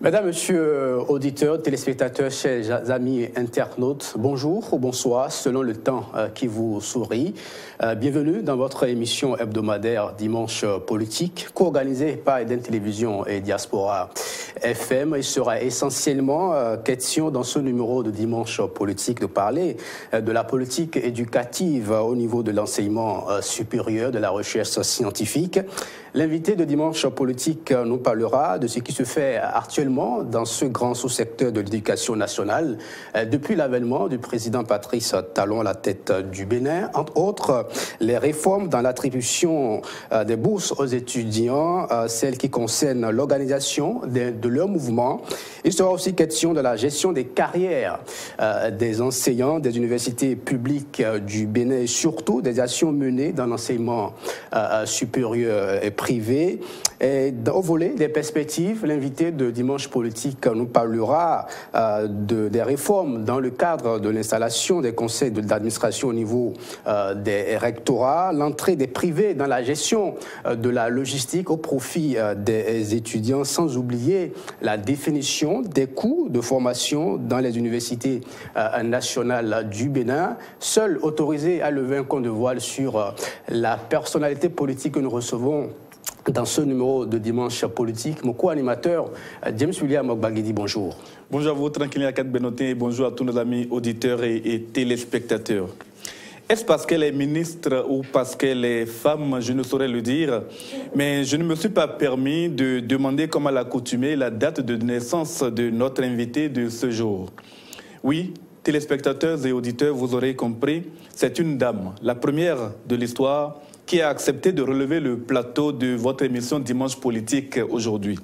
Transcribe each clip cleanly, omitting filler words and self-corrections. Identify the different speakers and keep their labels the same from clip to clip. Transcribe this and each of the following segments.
Speaker 1: Mesdames, Messieurs, auditeurs, téléspectateurs, chers amis internautes, bonjour ou bonsoir selon le temps qui vous sourit. Bienvenue dans votre émission hebdomadaire Dimanche Politique, co-organisée par Eden Télévision et Diaspora FM. Il sera essentiellement question dans ce numéro de Dimanche Politique de parler de la politique éducative au niveau de l'enseignement supérieur, de la recherche scientifique. L'invité de Dimanche Politique nous parlera de ce qui se fait actuellement dans ce grand sous-secteur de l'éducation nationale depuis l'avènement du président Patrice Talon à la tête du Bénin, entre autres les réformes dans l'attribution des bourses aux étudiants, celles qui concernent l'organisation de leur mouvement. Il sera aussi question de la gestion des carrières des enseignants des universités publiques du Bénin et surtout des actions menées dans l'enseignement supérieur et privé. Et au volet des perspectives, l'invité de Dimanche Politique nous parlera des réformes dans le cadre de l'installation des conseils d'administration au niveau des rectorats, l'entrée des privés dans la gestion de la logistique au profit des étudiants, sans oublier la définition des coûts de formation dans les universités nationales du Bénin, seul autorisé à lever un compte de voile sur la personnalité politique que nous recevons dans ce numéro de Dimanche Politique. Mon co-animateur, James William Ogbagidi, bonjour.
Speaker 2: Bonjour à vous, Tranquille Akat Benoté, et bonjour à tous nos amis auditeurs et téléspectateurs. Est-ce parce qu'elle est ministre ou parce qu'elle est femme? Je ne saurais le dire. Mais je ne me suis pas permis de demander, comme à l'accoutumée, la date de naissance de notre invité de ce jour. Oui, téléspectateurs et auditeurs, vous aurez compris, c'est une dame, la première de l'histoire, qui a accepté de relever le plateau de votre émission Dimanche Politique aujourd'hui.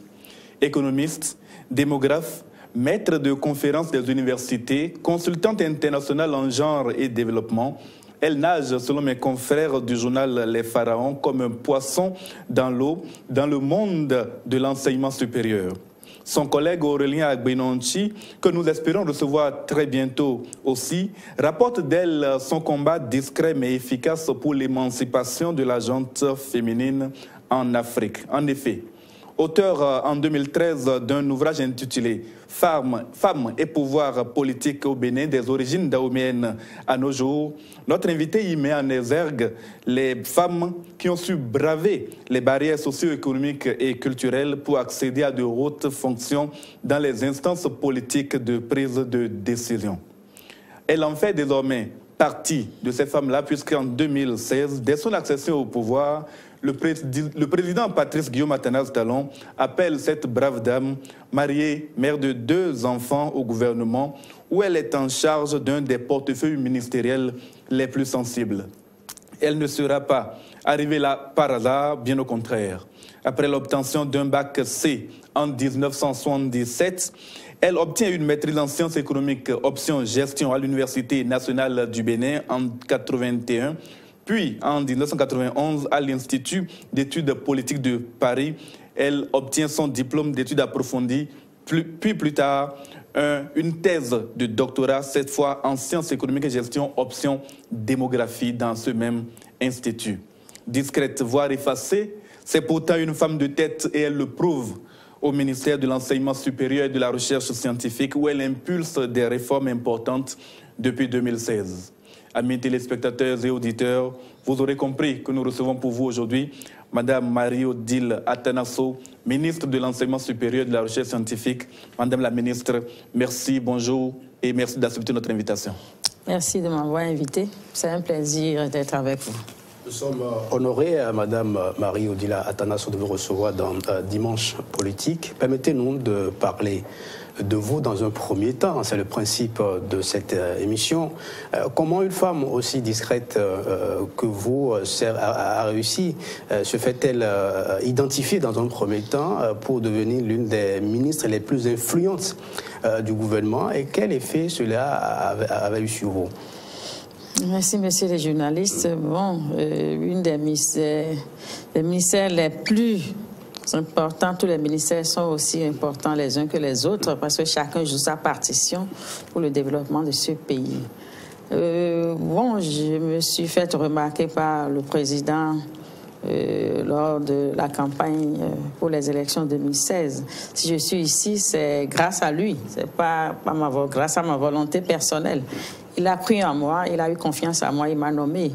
Speaker 2: Économiste, démographe, maître de conférences des universités, consultante internationale en genre et développement, elle nage, selon mes confrères du journal Les Pharaons, comme un poisson dans l'eau, dans le monde de l'enseignement supérieur. Son collègue Aurélien Agbenonchi, que nous espérons recevoir très bientôt aussi, rapporte d'elle son combat discret mais efficace pour l'émancipation de la gente féminine en Afrique. En effet, auteur en 2013 d'un ouvrage intitulé « Femmes et pouvoir politique au Bénin, des origines dahoméennes à nos jours », notre invité y met en exergue les femmes qui ont su braver les barrières socio-économiques et culturelles pour accéder à de hautes fonctions dans les instances politiques de prise de décision. Elle en fait désormais partie de ces femmes-là, puisqu'en 2016, dès son accession au pouvoir, le président Patrice Guillaume Athanase Talon appelle cette brave dame, mariée, mère de 2 enfants au gouvernement, où elle est en charge d'un des portefeuilles ministériels les plus sensibles. Elle ne sera pas arrivée là par hasard, bien au contraire. Après l'obtention d'un bac C en 1977, elle obtient une maîtrise en sciences économiques, option gestion à l'Université nationale du Bénin en 1981. Puis, en 1991, à l'Institut d'études politiques de Paris, elle obtient son diplôme d'études approfondies, puis plus tard, une thèse de doctorat, cette fois en sciences économiques et gestion, option démographie dans ce même institut. Discrète, voire effacée, c'est pourtant une femme de tête et elle le prouve au ministère de l'Enseignement supérieur et de la Recherche scientifique où elle impulse des réformes importantes depuis 2016. Amis téléspectateurs et auditeurs, vous aurez compris que nous recevons pour vous aujourd'hui Madame Marie-Odile Atanasso, ministre de l'Enseignement supérieur et de la Recherche scientifique. Madame la ministre, merci, bonjour et merci d'accepter notre invitation.
Speaker 3: Merci de m'avoir invité. C'est un plaisir d'être avec vous.
Speaker 1: Nous sommes honorés, Madame Marie-Odile Atanasso, de vous recevoir dans Dimanche Politique. Permettez-nous de parler de vous dans un premier temps, c'est le principe de cette émission. Comment une femme aussi discrète que vous a réussi, se fait-elle identifier dans un premier temps pour devenir l'une des ministres les plus influentes du gouvernement et quel effet cela avait eu sur vous?
Speaker 3: Merci, messieurs les journalistes. Bon, une des ministères les plus importants, tous les ministères sont aussi importants les uns que les autres parce que chacun joue sa partition pour le développement de ce pays. Bon, je me suis fait remarquer par le président lors de la campagne pour les élections 2016. Si je suis ici, c'est grâce à lui, c'est pas grâce à ma volonté personnelle. Il a cru en moi, il a eu confiance en moi, il m'a nommé.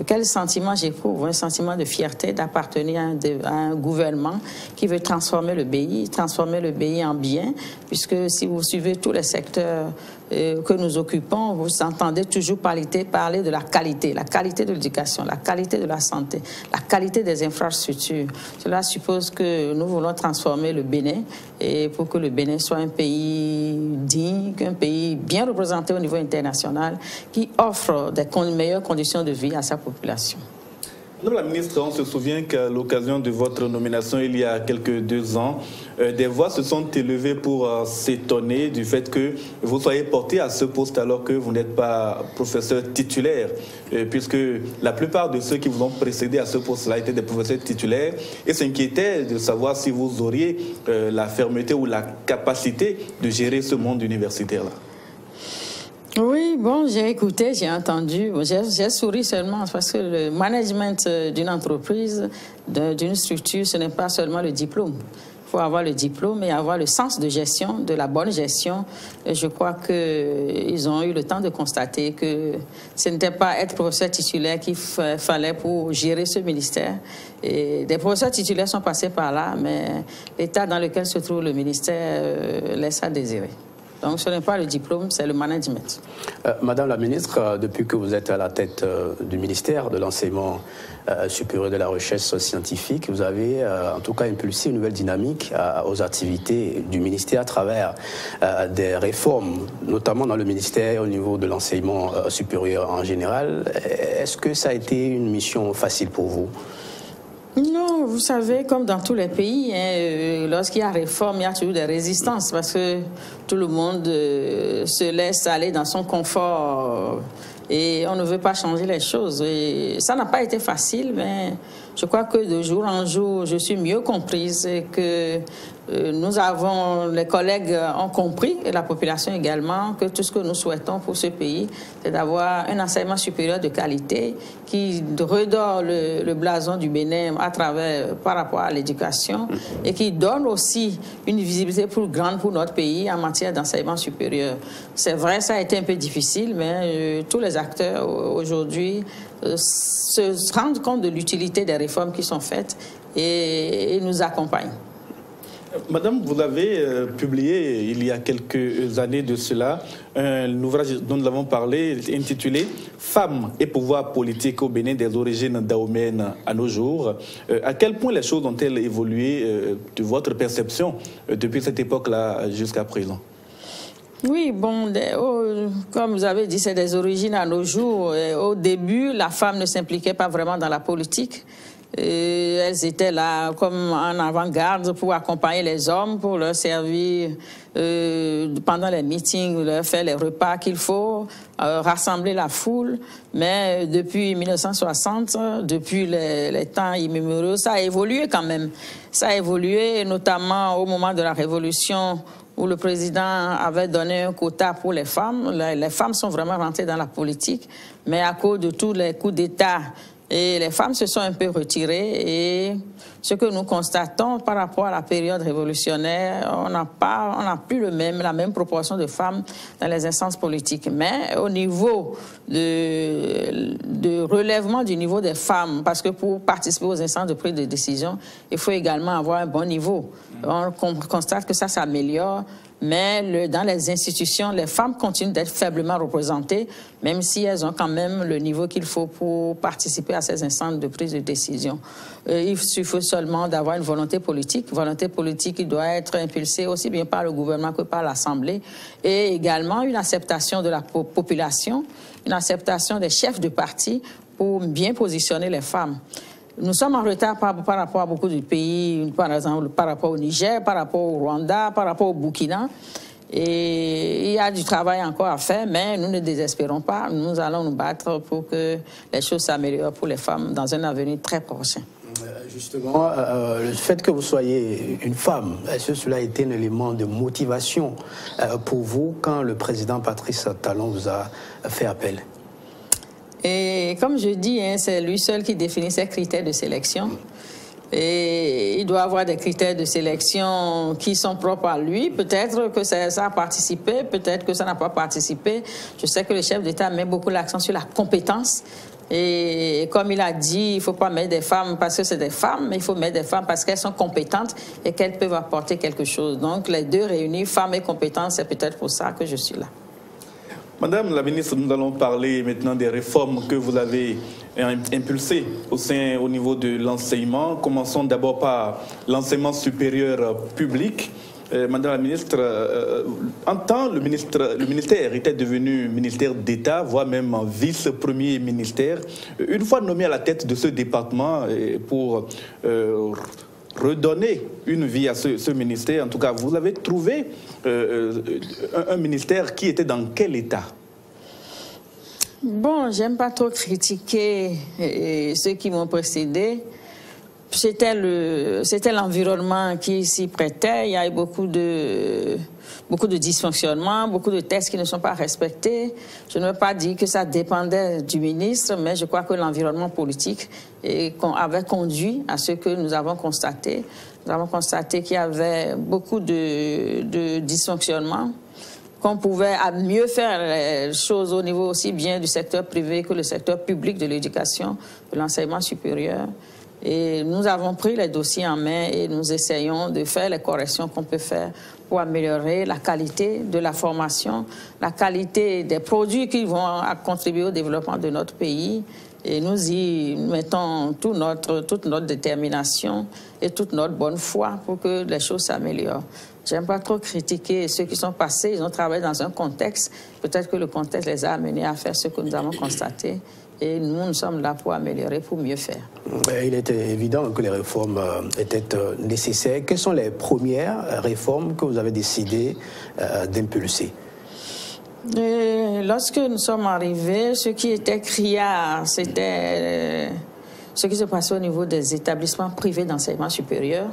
Speaker 3: Quel sentiment j'éprouve? Un sentiment de fierté d'appartenir à un gouvernement qui veut transformer le pays en bien, puisque si vous suivez tous les secteurs que nous occupons, vous entendez toujours parler de la qualité de l'éducation, la qualité de la santé, la qualité des infrastructures. Cela suppose que nous voulons transformer le Bénin et pour que le Bénin soit un pays digne, un pays bien représenté au niveau international, qui offre des meilleures conditions de vie à sa population.
Speaker 2: Madame la ministre, on se souvient qu'à l'occasion de votre nomination il y a quelques 2 ans, des voix se sont élevées pour s'étonner du fait que vous soyez porté à ce poste alors que vous n'êtes pas professeur titulaire, puisque la plupart de ceux qui vous ont précédé à ce poste-là étaient des professeurs titulaires et s'inquiétaient de savoir si vous auriez la fermeté ou la capacité de gérer ce monde universitaire-là.
Speaker 3: Oui, bon, j'ai écouté, j'ai entendu, j'ai souri seulement parce que le management d'une entreprise, d'une structure, ce n'est pas seulement le diplôme. Il faut avoir le diplôme et avoir le sens de gestion, de la bonne gestion. Et je crois qu'ils ont eu le temps de constater que ce n'était pas être professeur titulaire qu'il fallait pour gérer ce ministère. Et des professeurs titulaires sont passés par là, mais l'état dans lequel se trouve le ministère laisse à désirer. Donc ce n'est pas le diplôme, c'est le management.
Speaker 1: Madame la ministre, depuis que vous êtes à la tête du ministère de l'enseignement supérieur de la recherche scientifique, vous avez en tout cas impulsé une nouvelle dynamique aux activités du ministère à travers des réformes, notamment dans le ministère au niveau de l'enseignement supérieur en général. Est-ce que ça a été une mission facile pour vous ?
Speaker 3: Non, vous savez, comme dans tous les pays, lorsqu'il y a réforme, il y a toujours des résistances parce que tout le monde se laisse aller dans son confort et on ne veut pas changer les choses. Et ça n'a pas été facile, mais je crois que de jour en jour, je suis mieux comprise et que les collègues ont compris, et la population également, que tout ce que nous souhaitons pour ce pays, c'est d'avoir un enseignement supérieur de qualité qui redore le blason du Bénin par rapport à l'éducation et qui donne aussi une visibilité plus grande pour notre pays en matière d'enseignement supérieur. C'est vrai, ça a été un peu difficile, mais tous les acteurs aujourd'hui se rendent compte de l'utilité des réformes qui sont faites et nous accompagnent.
Speaker 2: Madame, vous avez publié il y a quelques années de cela un ouvrage dont nous avons parlé intitulé « Femmes et pouvoir politique au Bénin des origines daoméennes à nos jours ». À quel point les choses ont-elles évolué de votre perception depuis cette époque-là jusqu'à présent ?
Speaker 3: Oui, bon, comme vous avez dit, c'est des origines à nos jours. Et au début, la femme ne s'impliquait pas vraiment dans la politique. Elles étaient là comme en avant-garde pour accompagner les hommes, pour leur servir pendant les meetings, leur faire les repas qu'il faut, rassembler la foule. Mais depuis 1960, depuis les temps immémoriaux, ça a évolué quand même. Ça a évolué notamment au moment de la Révolution où le président avait donné un quota pour les femmes. Les femmes sont vraiment rentrées dans la politique, mais à cause de tous les coups d'État, et les femmes se sont un peu retirées et ce que nous constatons par rapport à la période révolutionnaire, on n'a plus la même proportion de femmes dans les instances politiques. Mais au niveau de relèvement du niveau des femmes, parce que pour participer aux instances de prise de décision, il faut également avoir un bon niveau. On constate que ça s'améliore. Mais dans les institutions, les femmes continuent d'être faiblement représentées, même si elles ont quand même le niveau qu'il faut pour participer à ces instances de prise de décision. Il suffit seulement d'avoir une volonté politique qui doit être impulsée aussi bien par le gouvernement que par l'Assemblée, et également une acceptation de la population, une acceptation des chefs de parti pour bien positionner les femmes. Nous sommes en retard par rapport à beaucoup de pays, par exemple par rapport au Niger, par rapport au Rwanda, par rapport au Burkina. Et il y a du travail encore à faire, mais nous ne désespérons pas. Nous allons nous battre pour que les choses s'améliorent pour les femmes dans un avenir très prochain.
Speaker 1: Justement, le fait que vous soyez une femme, est-ce que cela a été un élément de motivation pour vous quand le président Patrice Talon vous a fait appel ?
Speaker 3: Et comme je dis, hein, c'est lui seul qui définit ses critères de sélection. Et il doit avoir des critères de sélection qui sont propres à lui. Peut-être que ça a participé, peut-être que ça n'a pas participé. Je sais que le chef d'État met beaucoup l'accent sur la compétence. Et comme il a dit, il ne faut pas mettre des femmes parce que c'est des femmes, mais il faut mettre des femmes parce qu'elles sont compétentes et qu'elles peuvent apporter quelque chose. Donc les deux réunis, femmes et compétences, c'est peut-être pour ça que je suis là.
Speaker 2: Madame la ministre, nous allons parler maintenant des réformes que vous avez impulsées au niveau de l'enseignement. Commençons d'abord par l'enseignement supérieur public. Madame la ministre, en temps, le ministère était devenu ministère d'État, voire même vice-premier ministère. Une fois nommé à la tête de ce département pour redonner une vie à ce ministère, en tout cas, vous avez trouvé un ministère qui était dans quel état?
Speaker 3: Bon, j'aime pas trop critiquer ceux qui m'ont précédé. C'était l'environnement qui s'y prêtait. Il y a eu beaucoup de dysfonctionnements, beaucoup de textes qui ne sont pas respectés. Je ne veux pas dire que ça dépendait du ministre, mais je crois que l'environnement politique avait conduit à ce que nous avons constaté. Nous avons constaté qu'il y avait beaucoup de dysfonctionnements, qu'on pouvait mieux faire les choses au niveau aussi bien du secteur privé que le secteur public de l'éducation, de l'enseignement supérieur. Et nous avons pris les dossiers en main et nous essayons de faire les corrections qu'on peut faire pour améliorer la qualité de la formation, la qualité des produits qui vont contribuer au développement de notre pays. Et nous y mettons toute notre détermination et toute notre bonne foi pour que les choses s'améliorent. J'aime pas trop critiquer ceux qui sont passés. Ils ont travaillé dans un contexte. Peut-être que le contexte les a amenés à faire ce que nous avons constaté. Et nous sommes là pour améliorer, pour mieux faire.
Speaker 1: Il était évident que les réformes étaient nécessaires. Quelles sont les premières réformes que vous avez décidé d'impulser?
Speaker 3: Lorsque nous sommes arrivés, ce qui était criard, c'était ce qui se passait au niveau des établissements privés d'enseignement supérieur.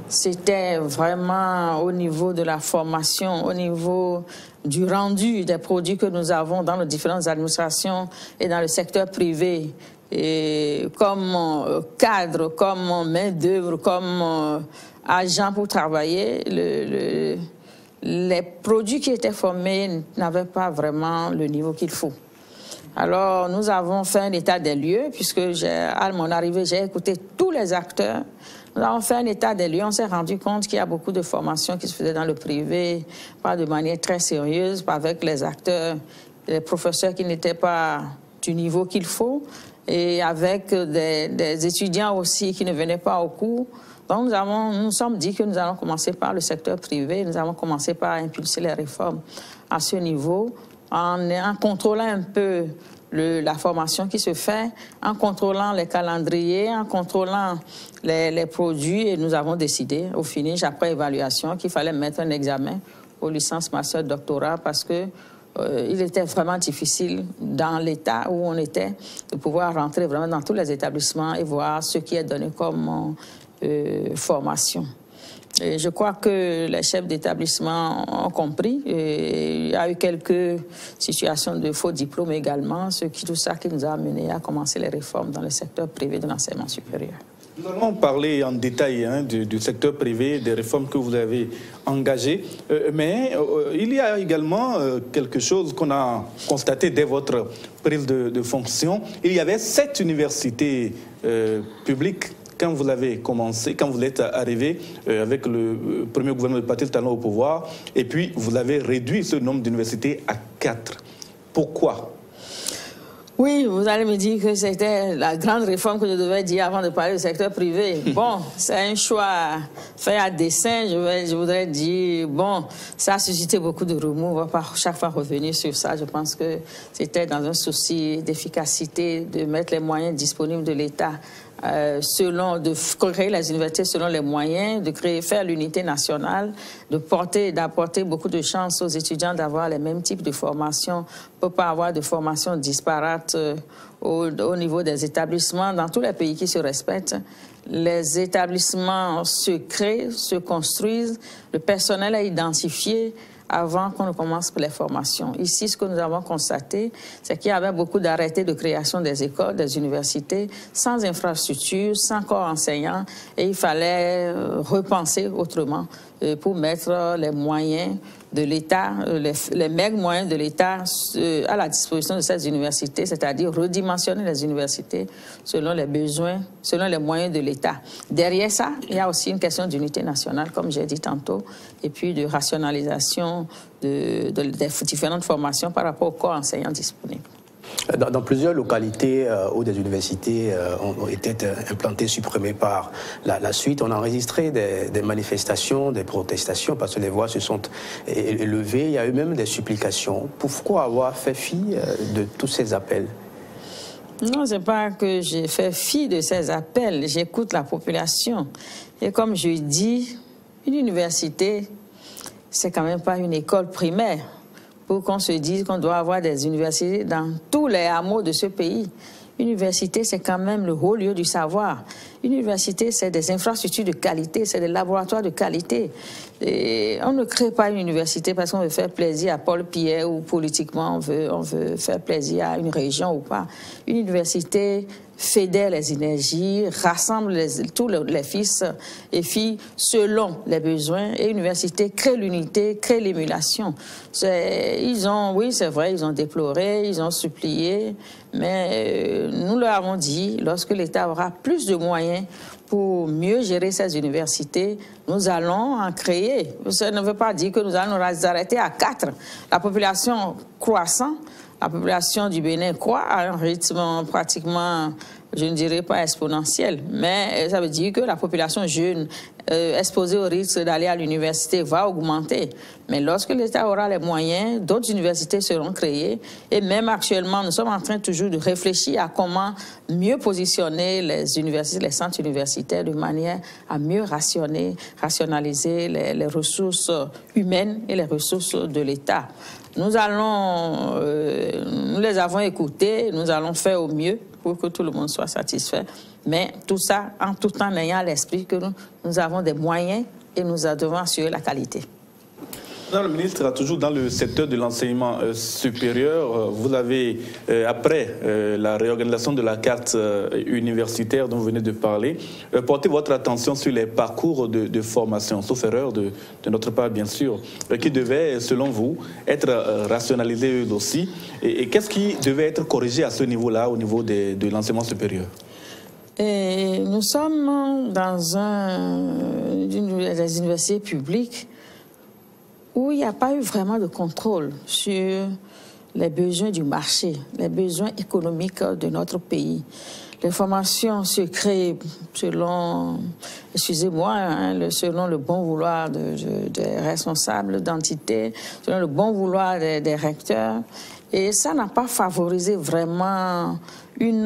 Speaker 3: C'était vraiment au niveau de la formation, au niveau du rendu des produits que nous avons dans nos différentes administrations et dans le secteur privé, et comme cadre, comme main-d'œuvre, comme agent pour travailler. Les produits qui étaient formés n'avaient pas vraiment le niveau qu'il faut. Alors, nous avons fait un état des lieux, puisque à mon arrivée, j'ai écouté tous les acteurs. Nous avons fait un état des lieux. On s'est rendu compte qu'il y a beaucoup de formations qui se faisaient dans le privé, pas de manière très sérieuse, pas avec les acteurs, les professeurs qui n'étaient pas du niveau qu'il faut, et avec des étudiants aussi qui ne venaient pas au cours. Donc, nous sommes dit que nous allons commencer par le secteur privé. Nous allons commencer par impulser les réformes à ce niveau, en contrôlant un peu la formation qui se fait, en contrôlant les calendriers, en contrôlant les produits. Et nous avons décidé, au finish, après évaluation, qu'il fallait mettre un examen aux licences master doctorat parce que il était vraiment difficile dans l'état où on était de pouvoir rentrer vraiment dans tous les établissements et voir ce qui est donné comme formation. Et je crois que les chefs d'établissement ont compris. Et il y a eu quelques situations de faux diplômes également, tout ça qui nous a amené à commencer les réformes dans le secteur privé de l'enseignement supérieur.
Speaker 2: Nous allons parler en détail du secteur privé, des réformes que vous avez engagées. Mais il y a également quelque chose qu'on a constaté dès votre prise de fonction. Il y avait 7 universités publiques quand vous avez commencé, quand vous êtes arrivé avec le premier gouvernement de Patrice Talon au pouvoir, et puis vous avez réduit ce nombre d'universités à 4. Pourquoi?
Speaker 3: Oui, vous allez me dire que c'était la grande réforme que je devais dire avant de parler du secteur privé. Bon, c'est un choix fait à dessein. Je voudrais dire, bon, ça a suscité beaucoup de remous. On ne va pas chaque fois revenir sur ça. Je pense que c'était dans un souci d'efficacité, de mettre les moyens disponibles de l'État de créer les universités selon les moyens, de faire l'unité nationale, d'apporter beaucoup de chances aux étudiants d'avoir les mêmes types de formation. On ne peut pas avoir de formation disparate au niveau des établissements. Dans tous les pays qui se respectent, les établissements se créent, se construisent, le personnel est identifié avant qu'on ne commence les formations. Ici, ce que nous avons constaté, c'est qu'il y avait beaucoup d'arrêtés de création des écoles, des universités, sans infrastructure, sans corps enseignants, et il fallait repenser autrement pour mettre les moyens de l'État, les maigres moyens de l'État à la disposition de ces universités, c'est-à-dire redimensionner les universités selon les besoins, selon les moyens de l'État. Derrière ça, il y a aussi une question d'unité nationale, comme j'ai dit tantôt, et puis de rationalisation des différentes formations par rapport aux corps enseignants disponibles.
Speaker 1: Dans plusieurs localités où des universités ont été implantées, supprimées par la suite, on a enregistré des manifestations, des protestations, parce que les voix se sont élevées. Il y a eu même des supplications. Pourquoi avoir fait fi de tous ces appels?
Speaker 3: Non, ce n'est pas que j'ai fait fi de ces appels. J'écoute la population. Et comme je dis, une université, c'est quand même pas une école primaire. Pour qu'on se dise qu'on doit avoir des universités dans tous les hameaux de ce pays. Université, c'est quand même le haut lieu du savoir. Université, c'est des infrastructures de qualité, c'est des laboratoires de qualité. Et on ne crée pas une université parce qu'on veut faire plaisir à Paul Pierre ou politiquement on veut faire plaisir à une région ou pas. Une université fédère les énergies, rassemble tous les fils et filles selon les besoins, et l'université crée l'unité, crée l'émulation. Oui, c'est vrai, ils ont déploré, ils ont supplié, mais nous leur avons dit, lorsque l'État aura plus de moyens pour mieux gérer ces universités, nous allons en créer. Ça ne veut pas dire que nous allons nous arrêter à 4. La population croissant, la population du Bénin croît à un rythme pratiquement, je ne dirais pas exponentiel, mais ça veut dire que la population jeune exposée au risque d'aller à l'université va augmenter. Mais lorsque l'État aura les moyens, d'autres universités seront créées. Et même actuellement, nous sommes en train toujours de réfléchir à comment mieux positionner les universités, les centres universitaires, de manière à mieux rationaliser les ressources humaines et les ressources de l'État. Nous les avons écoutés, nous allons faire au mieux pour que tout le monde soit satisfait. Mais tout ça, tout en ayant à l'esprit que nous avons des moyens et nous devons assurer la qualité.
Speaker 2: Madame la ministre, toujours dans le secteur de l'enseignement supérieur, vous avez, après la réorganisation de la carte universitaire dont vous venez de parler, porté votre attention sur les parcours de formation, sauf erreur de notre part bien sûr, qui devaient, selon vous, être rationalisés eux aussi. Et qu'est-ce qui devait être corrigé à ce niveau-là, au niveau de l'enseignement supérieur?
Speaker 3: Et nous sommes dans des universités publiques où il n'y a pas eu vraiment de contrôle sur les besoins du marché, les besoins économiques de notre pays. Les formations se créent selon, excusez-moi, selon le bon vouloir des responsables d'entités, selon le bon vouloir des recteurs. Et ça n'a pas favorisé vraiment une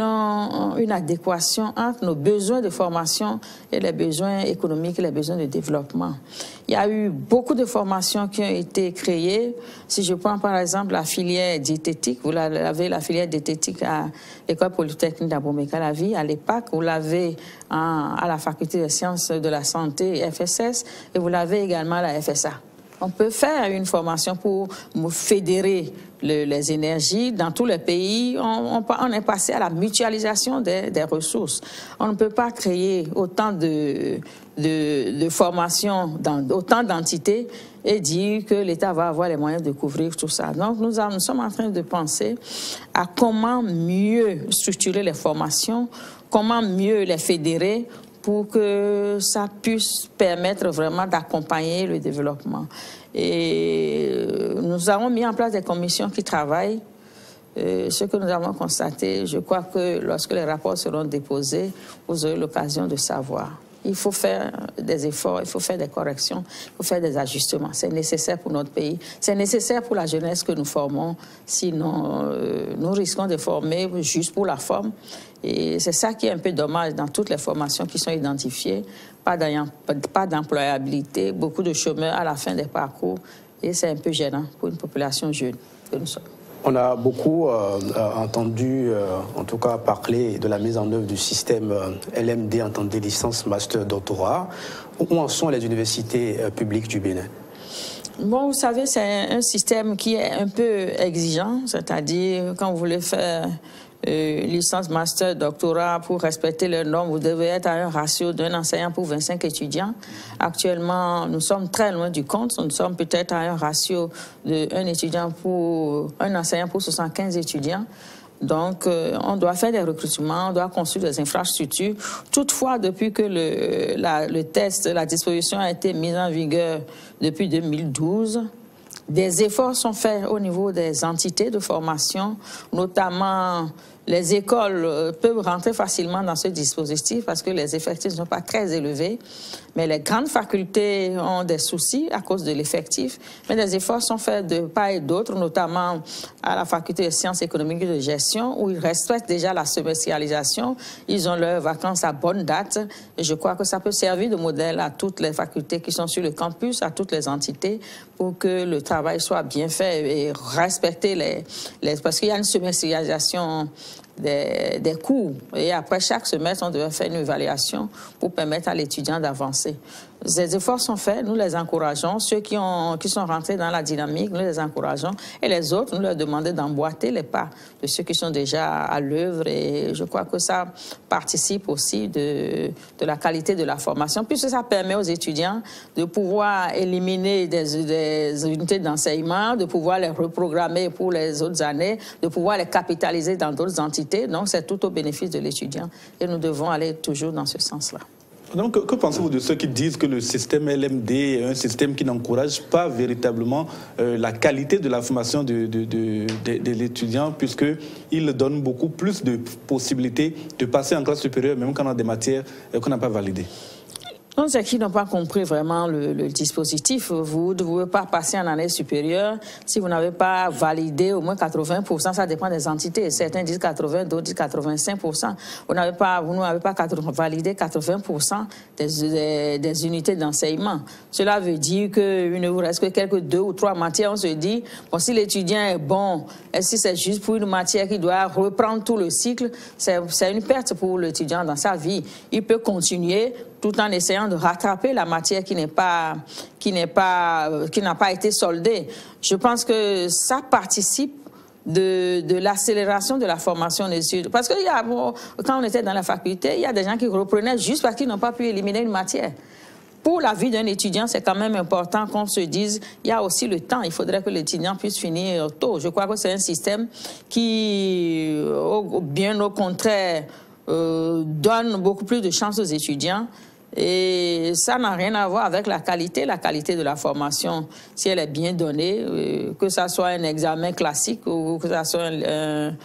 Speaker 3: adéquation entre nos besoins de formation et les besoins économiques et les besoins de développement. Il y a eu beaucoup de formations qui ont été créées. Si je prends par exemple la filière diététique, vous l'avez la filière diététique à l'École polytechnique d'Abomey-Calavi, à l'EPAC, vous l'avez à la faculté des sciences de la santé FSS et vous l'avez également à la FSA. On peut faire une formation pour fédérer les énergies dans tous les pays. On est passé à la mutualisation des ressources. On ne peut pas créer autant de formations dans autant d'entités et dire que l'État va avoir les moyens de couvrir tout ça. Donc nous sommes en train de penser à comment mieux structurer les formations, comment mieux les fédérer pour que ça puisse permettre vraiment d'accompagner le développement. Et nous avons mis en place des commissions qui travaillent. Ce que nous avons constaté, je crois que lorsque les rapports seront déposés, vous aurez l'occasion de savoir. Il faut faire des efforts, il faut faire des corrections, il faut faire des ajustements. C'est nécessaire pour notre pays, c'est nécessaire pour la jeunesse que nous formons. Sinon, nous risquons de former juste pour la forme. Et c'est ça qui est un peu dommage dans toutes les formations qui sont identifiées. Pas d'employabilité, beaucoup de chômeurs à la fin des parcours. Et c'est un peu gênant pour une population jeune que nous sommes.
Speaker 1: On a beaucoup entendu, en tout cas, parler de la mise en œuvre du système LMD, entendez licence, master, doctorat. Où en sont les universités publiques du Bénin?
Speaker 3: Bon, vous savez, c'est un système qui est un peu exigeant, c'est-à-dire quand vous voulez faire licence, master, doctorat, pour respecter les normes, vous devez être à un ratio d'un enseignant pour 25 étudiants. Actuellement, nous sommes très loin du compte. Nous sommes peut-être à un ratio d'un enseignant pour 75 étudiants. Donc, on doit faire des recrutements, on doit construire des infrastructures. Toutefois, depuis que la disposition a été mise en vigueur depuis 2012, des efforts sont faits au niveau des entités de formation, notamment les écoles peuvent rentrer facilement dans ce dispositif parce que les effectifs ne sont pas très élevés. Mais les grandes facultés ont des soucis à cause de l'effectif. Mais des efforts sont faits de part et d'autre, notamment à la faculté de sciences économiques et de gestion, où ils respectent déjà la semestrialisation. Ils ont leurs vacances à bonne date. Et je crois que ça peut servir de modèle à toutes les facultés qui sont sur le campus, à toutes les entités, pour que le travail soit bien fait et respecter parce qu'il y a une semestrialisation des cours. Et après chaque semestre, on devait faire une évaluation pour permettre à l'étudiant d'avancer. Ces efforts sont faits, nous les encourageons. Ceux qui sont rentrés dans la dynamique, nous les encourageons. Et les autres, nous leur demandons d'emboîter les pas de ceux qui sont déjà à l'œuvre. Et je crois que ça participe aussi de la qualité de la formation, puisque ça permet aux étudiants de pouvoir éliminer des unités d'enseignement, de pouvoir les reprogrammer pour les autres années, de pouvoir les capitaliser dans d'autres entités. Donc, c'est tout au bénéfice de l'étudiant. Et nous devons aller toujours dans ce sens-là.
Speaker 2: Donc, que pensez-vous de ceux qui disent que le système LMD est un système qui n'encourage pas véritablement la qualité de la formation de l'étudiant, puisqu'il donne beaucoup plus de possibilités de passer en classe supérieure, même quand on a des matières qu'on n'a pas validées?
Speaker 3: Donc, c'est qu'ils n'ont pas compris vraiment le dispositif. Vous ne pouvez pas passer en année supérieure si vous n'avez pas validé au moins 80%. Ça dépend des entités. Certains disent 80%, d'autres disent 85%. Vous n'avez pas validé 80% des unités d'enseignement. Cela veut dire qu'il ne vous reste que quelques 2 ou 3 matières. On se dit, bon, si l'étudiant est bon, et si c'est juste pour une matière qui doit reprendre tout le cycle, c'est une perte pour l'étudiant dans sa vie. Il peut continuer tout en essayant de rattraper la matière qui n'a pas été soldée. Je pense que ça participe de l'accélération de la formation des études. Parce que quand on était dans la faculté, il y a des gens qui reprenaient juste parce qu'ils n'ont pas pu éliminer une matière. Pour la vie d'un étudiant, c'est quand même important qu'on se dise, il y a aussi le temps. Il faudrait que l'étudiant puisse finir tôt. Je crois que c'est un système qui, bien au contraire, donne beaucoup plus de chances aux étudiants. Et ça n'a rien à voir avec la qualité de la formation, si elle est bien donnée, que ça soit un examen classique ou que ça soit une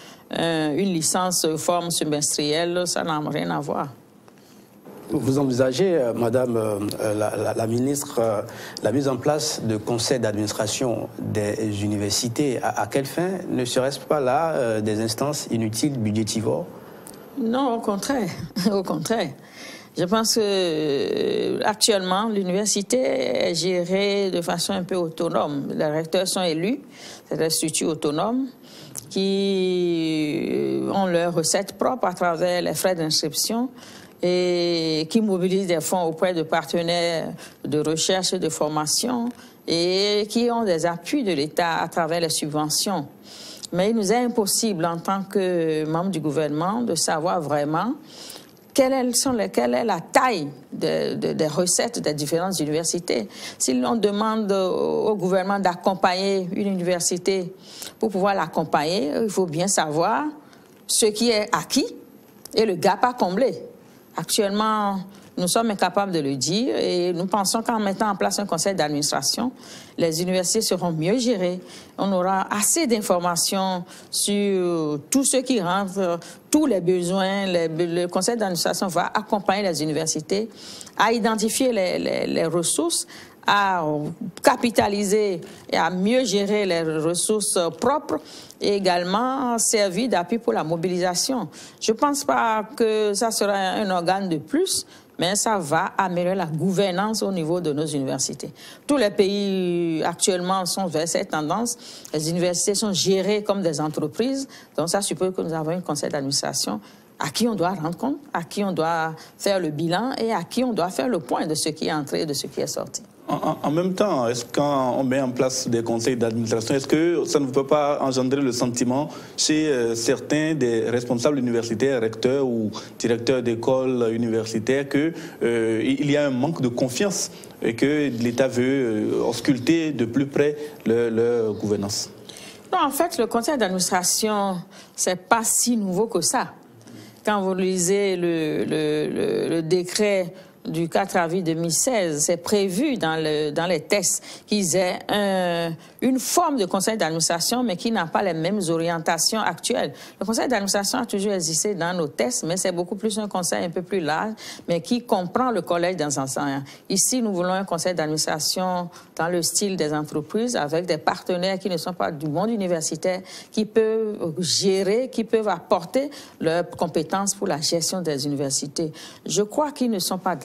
Speaker 3: licence forme semestrielle, ça n'a rien à voir.
Speaker 1: Vous envisagez, Madame la ministre, la mise en place de conseils d'administration des universités. À quelle fin? Ne serait-ce pas là des instances inutiles, budgétivores?
Speaker 3: Non, au contraire. Au contraire. Je pense que actuellement, l'université est gérée de façon un peu autonome. Les recteurs sont élus, c'est des structures autonomes qui ont leurs recettes propres à travers les frais d'inscription et qui mobilisent des fonds auprès de partenaires de recherche et de formation et qui ont des appuis de l'État à travers les subventions. Mais il nous est impossible, en tant que membre du gouvernement, de savoir vraiment quelle est la taille des recettes des différentes universités. Si l'on demande au gouvernement d'accompagner une université, pour pouvoir l'accompagner, il faut bien savoir ce qui est acquis et le gap à combler. Actuellement, nous sommes incapables de le dire et nous pensons qu'en mettant en place un conseil d'administration, les universités seront mieux gérées. On aura assez d'informations sur tout ce qui rentre, tous les besoins. Le conseil d'administration va accompagner les universités à identifier les ressources, à capitaliser et à mieux gérer les ressources propres et également servir d'appui pour la mobilisation. Je ne pense pas que ça sera un organe de plus, mais ça va améliorer la gouvernance au niveau de nos universités. Tous les pays actuellement sont vers cette tendance. Les universités sont gérées comme des entreprises. Donc ça suppose que nous avons un conseil d'administration à qui on doit rendre compte, à qui on doit faire le bilan et à qui on doit faire le point de ce qui est entré et de ce qui est sorti.
Speaker 2: En même temps, est-ce qu'on met en place des conseils d'administration, est-ce que ça ne peut pas engendrer le sentiment chez certains des responsables universitaires, recteurs ou directeurs d'écoles universitaires qu'il y a un manque de confiance et que l'État veut ausculter de plus près leur gouvernance?
Speaker 3: Non, en fait, le conseil d'administration, c'est pas si nouveau que ça. Quand vous lisez le décret du 4 avril 2016, c'est prévu dans les textes qu'ils aient une forme de conseil d'administration, mais qui n'a pas les mêmes orientations actuelles. Le conseil d'administration a toujours existé dans nos textes, mais c'est beaucoup plus un conseil un peu plus large, mais qui comprend le collège des enseignants. Ici, nous voulons un conseil d'administration dans le style des entreprises, avec des partenaires qui ne sont pas du monde universitaire, qui peuvent gérer, qui peuvent apporter leurs compétences pour la gestion des universités. Je crois qu'ils ne sont pas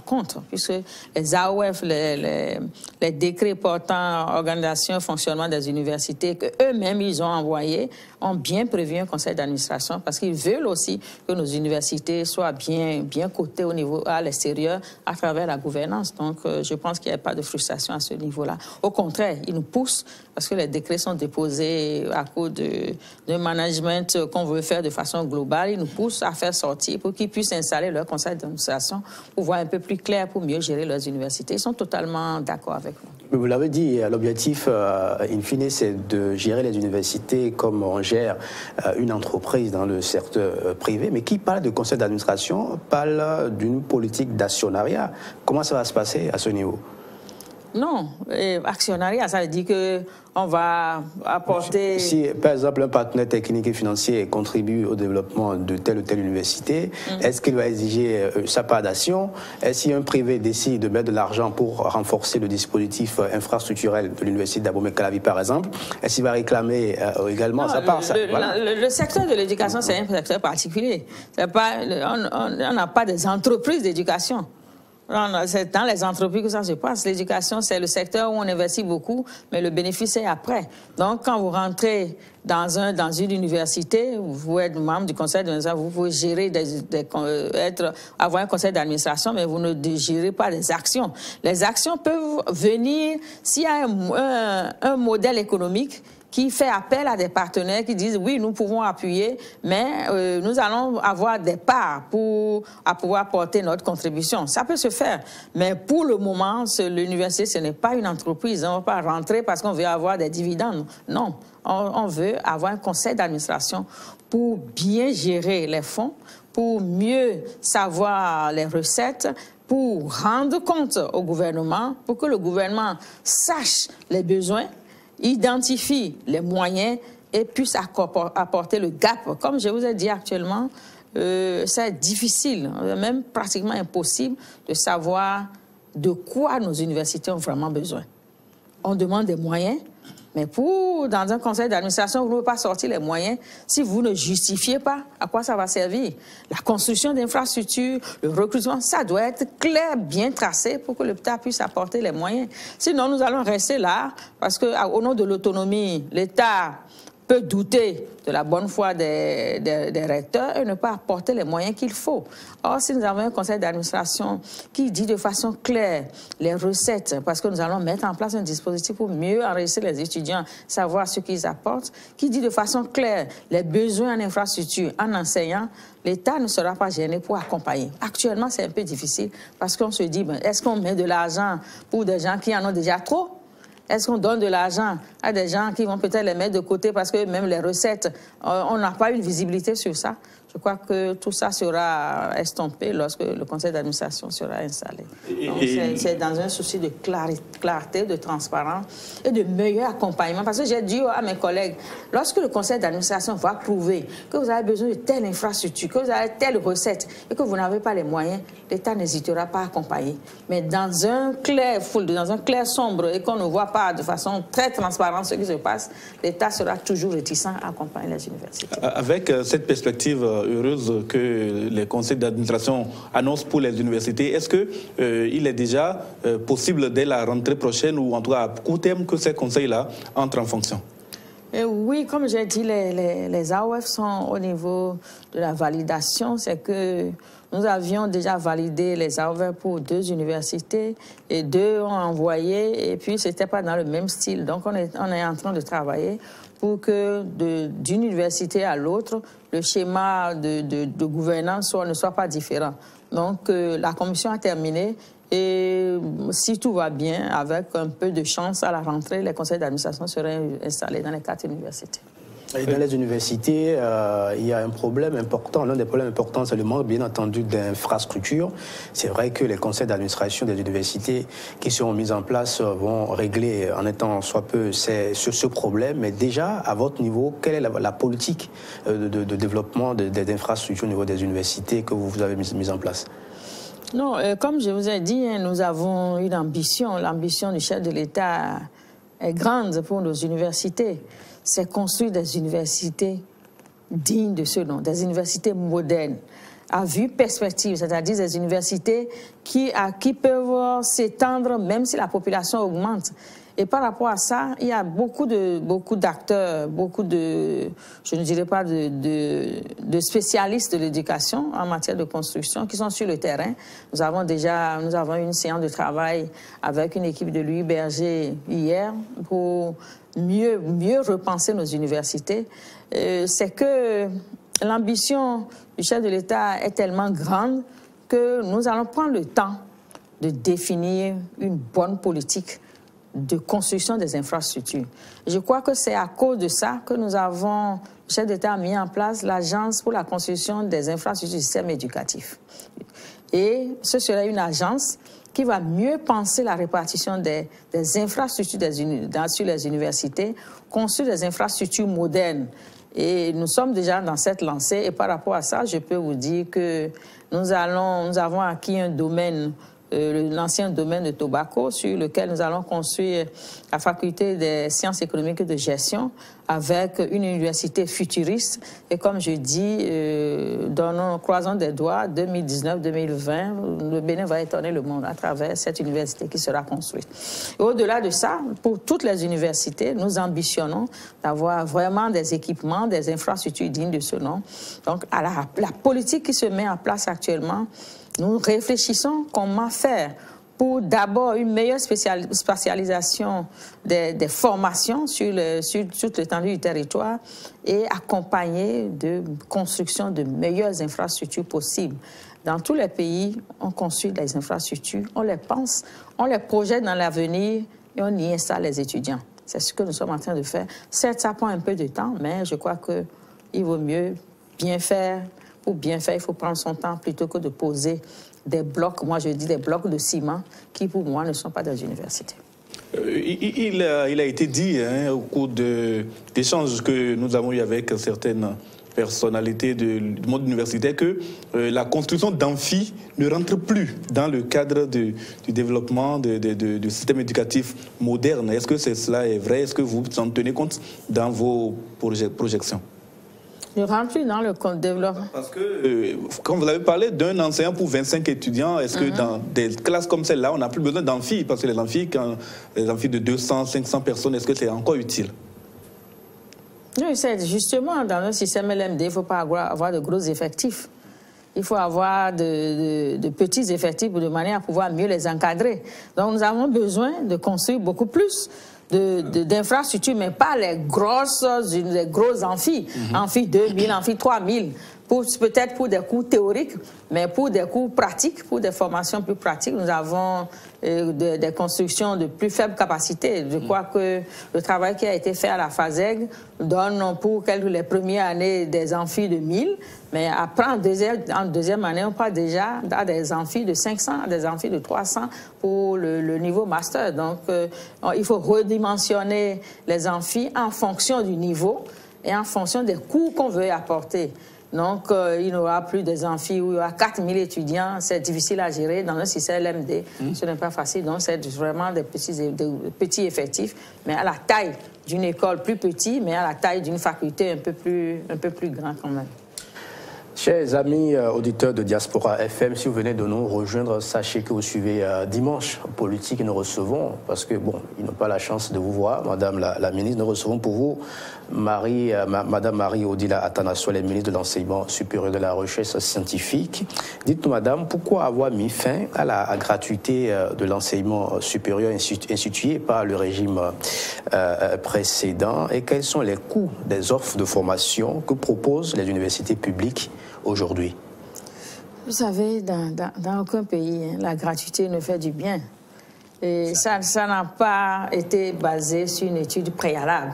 Speaker 3: contre, puisque les AOF, les décrets portant organisation et fonctionnement des universités, qu'eux-mêmes ils ont envoyés, ont bien prévu un conseil d'administration, parce qu'ils veulent aussi que nos universités soient bien cotées au niveau à l'extérieur à travers la gouvernance. Donc, je pense qu'il n'y a pas de frustration à ce niveau-là. Au contraire, ils nous poussent, parce que les décrets sont déposés à cause d'un management qu'on veut faire de façon globale. Ils nous poussent à faire sortir pour qu'ils puissent installer leur conseil d'administration pour voir un peu plus clair, pour mieux gérer leurs universités. Ils sont totalement d'accord avec nous.
Speaker 1: Mais vous l'avez dit, l'objectif, in fine, c'est de gérer les universités comme on gère une entreprise dans le secteur privé. Mais qui parle de conseil d'administration parle d'une politique d'actionnariat. Comment ça va se passer à ce niveau?
Speaker 3: Non, actionnariat, ça veut dire qu'on va apporter...
Speaker 1: Si, par exemple, un partenaire technique et financier contribue au développement de telle ou telle université, est-ce qu'il va exiger sa part d'action? Si un privé décide de mettre de l'argent pour renforcer le dispositif infrastructurel de l'université d'Abomey-Calavi, par exemple, est-ce qu'il va réclamer également sa part?
Speaker 3: Le secteur de l'éducation, c'est un secteur particulier. On n'a pas des entreprises d'éducation. C'est dans les entreprises que ça se passe. L'éducation, c'est le secteur où on investit beaucoup, mais le bénéfice est après. Donc, quand vous rentrez dans une université, vous êtes membre du conseil d'administration, vous pouvez gérer avoir un conseil d'administration, mais vous ne gérez pas des actions. Les actions peuvent venir s'il y a un modèle économique qui fait appel à des partenaires qui disent oui, nous pouvons appuyer, mais nous allons avoir des parts à pouvoir porter notre contribution. Ça peut se faire, mais pour le moment, l'université, ce n'est pas une entreprise. On ne va pas rentrer parce qu'on veut avoir des dividendes. Non, on veut avoir un conseil d'administration pour bien gérer les fonds, pour mieux savoir les recettes, pour rendre compte au gouvernement, pour que le gouvernement sache les besoins, identifie les moyens et puisse apporter le gap. Comme je vous ai dit actuellement, c'est difficile, même pratiquement impossible de savoir de quoi nos universités ont vraiment besoin. On demande des moyens, mais dans un conseil d'administration, vous ne pouvez pas sortir les moyens si vous ne justifiez pas à quoi ça va servir. La construction d'infrastructures, le recrutement, ça doit être clair, bien tracé pour que l'État puisse apporter les moyens. Sinon, nous allons rester là parce qu'au nom de l'autonomie, l'État peut douter de la bonne foi des recteurs et ne pas apporter les moyens qu'il faut. Or, si nous avons un conseil d'administration qui dit de façon claire les recettes, parce que nous allons mettre en place un dispositif pour mieux enregistrer les étudiants, savoir ce qu'ils apportent, qui dit de façon claire les besoins en infrastructure, en enseignants, l'État ne sera pas gêné pour accompagner. Actuellement, c'est un peu difficile parce qu'on se dit, est-ce qu'on met de l'argent pour des gens qui en ont déjà trop? Est-ce qu'on donne de l'argent à des gens qui vont peut-être les mettre de côté parce que même les recettes, on n'a pas une visibilité sur ça? Je crois que tout ça sera estompé lorsque le conseil d'administration sera installé. C'est dans un souci de clarté, de transparence et de meilleur accompagnement. Parce que j'ai dit à mes collègues, lorsque le conseil d'administration va prouver que vous avez besoin de telle infrastructure, que vous avez telle recette et que vous n'avez pas les moyens, l'État n'hésitera pas à accompagner. Mais dans un clair sombre et qu'on ne voit pas de façon très transparente ce qui se passe, l'État sera toujours réticent à accompagner les universités.
Speaker 2: Avec cette perspective heureuse que les conseils d'administration annoncent pour les universités, est-ce qu'il est déjà possible dès la rentrée prochaine ou en tout cas à court terme que ces conseils-là entrent en fonction?
Speaker 3: Oui, comme j'ai dit, les AOF sont au niveau de la validation. C'est que nous avions déjà validé les AOF pour 2 universités et 2 ont envoyé, et puis ce n'était pas dans le même style. Donc on est en train de travailler pour que d'une université à l'autre, le schéma de gouvernance ne soit pas différent. Donc la commission a terminé. Et si tout va bien, avec un peu de chance à la rentrée, les conseils d'administration seraient installés dans les 4 universités.
Speaker 1: Et dans les universités, il y a un problème important. L'un des problèmes importants, c'est le manque, bien entendu, d'infrastructures. C'est vrai que les conseils d'administration des universités qui seront mis en place vont régler en étant soit peu ce problème. Mais déjà, à votre niveau, quelle est la politique de développement des infrastructures au niveau des universités que vous avez mis en place?
Speaker 3: Non, comme je vous ai dit, nous avons une ambition. L'ambition du chef de l'État est grande pour nos universités. C'est construire des universités dignes de ce nom, des universités modernes, à vue perspective, c'est-à-dire des universités qui peuvent s'étendre même si la population augmente. Et par rapport à ça, il y a beaucoup d'acteurs, je ne dirais pas de spécialistes de l'éducation en matière de construction qui sont sur le terrain. Nous avons eu une séance de travail avec une équipe de Louis Berger hier pour mieux repenser nos universités. C'est que l'ambition du chef de l'État est tellement grande que nous allons prendre le temps de définir une bonne politique de construction des infrastructures. Je crois que c'est à cause de ça que le chef d'État a mis en place l'Agence pour la construction des infrastructures du système éducatif. Et ce serait une agence qui va mieux penser la répartition des infrastructures sur les universités, construire des infrastructures modernes. Et nous sommes déjà dans cette lancée. Et par rapport à ça, je peux vous dire que nous avons acquis un domaine, l'ancien domaine de Tobacco, sur lequel nous allons construire la faculté des sciences économiques et de gestion avec une université futuriste. Et comme je dis, croisons des doigts, 2019-2020, le Bénin va étonner le monde à travers cette université qui sera construite. Et au-delà de ça, pour toutes les universités, nous ambitionnons d'avoir vraiment des équipements, des infrastructures dignes de ce nom. Donc, à la politique qui se met en place actuellement, nous réfléchissons comment faire pour d'abord une meilleure spatialisation des formations sur toute l'étendue du territoire et accompagner de construction de meilleures infrastructures possibles. Dans tous les pays, on construit des infrastructures, on les pense, on les projette dans l'avenir et on y installe les étudiants. C'est ce que nous sommes en train de faire. Certes, ça prend un peu de temps, mais je crois qu'il vaut mieux bien faire. Pour bien faire, il faut prendre son temps plutôt que de poser des blocs, moi je dis des blocs de ciment, qui pour moi ne sont pas des universités.
Speaker 2: Il a été dit au cours d'échanges que nous avons eu avec certaines personnalités du monde universitaire que la construction d'amphis ne rentre plus dans le cadre du développement du système éducatif moderne. Est-ce que cela est vrai? Est-ce que vous en tenez compte dans vos projections?
Speaker 3: Ne rentre plus dans le développement.
Speaker 2: Parce que, quand vous avez parlé d'un enseignant pour 25 étudiants, est-ce que dans des classes comme celle-là, on n'a plus besoin d'amphis? Parce que les amphis de 200, 500 personnes, est-ce que c'est encore utile?
Speaker 3: Oui, c'est justement dans un système LMD, il ne faut pas avoir de gros effectifs. Il faut avoir de petits effectifs de manière à pouvoir mieux les encadrer. Donc nous avons besoin de construire beaucoup plus d'infrastructures, mais pas les gros amphis. Amphis 2000, amphis 3000. Peut-être pour des cours théoriques, mais pour des cours pratiques, pour des formations plus pratiques, nous avons des constructions de plus faible capacité. Je crois que le travail qui a été fait à la FASEG donne pour les premières années des amphis de 1000, mais après, en deuxième année, on passe déjà à des amphis de 500, à des amphis de 300 pour le niveau master. Donc, il faut redimensionner les amphis en fonction du niveau et en fonction des cours qu'on veut apporter. Donc, il n'y aura plus des amphis où il y aura 4000 étudiants. C'est difficile à gérer dans un système LMD. Ce n'est pas facile. Donc, c'est vraiment des petits effectifs, mais à la taille d'une école plus petite, mais à la taille d'une faculté un peu plus grande quand même.
Speaker 1: Chers amis auditeurs de Diaspora FM, si vous venez de nous rejoindre, sachez que vous suivez Dimanche Politique et nous recevons, parce que bon, ils n'ont pas la chance de vous voir, Madame la ministre, nous recevons pour vous Madame Marie-Odila Atanasoile, ministre de l'Enseignement supérieur de la Recherche scientifique. Dites-nous, Madame, pourquoi avoir mis fin à la gratuité de l'enseignement supérieur institué par le régime précédent et quels sont les coûts des offres de formation que proposent les universités publiques aujourd'hui?
Speaker 3: Vous savez, dans aucun pays, la gratuité ne fait du bien. Et ça n'a pas été basé sur une étude préalable.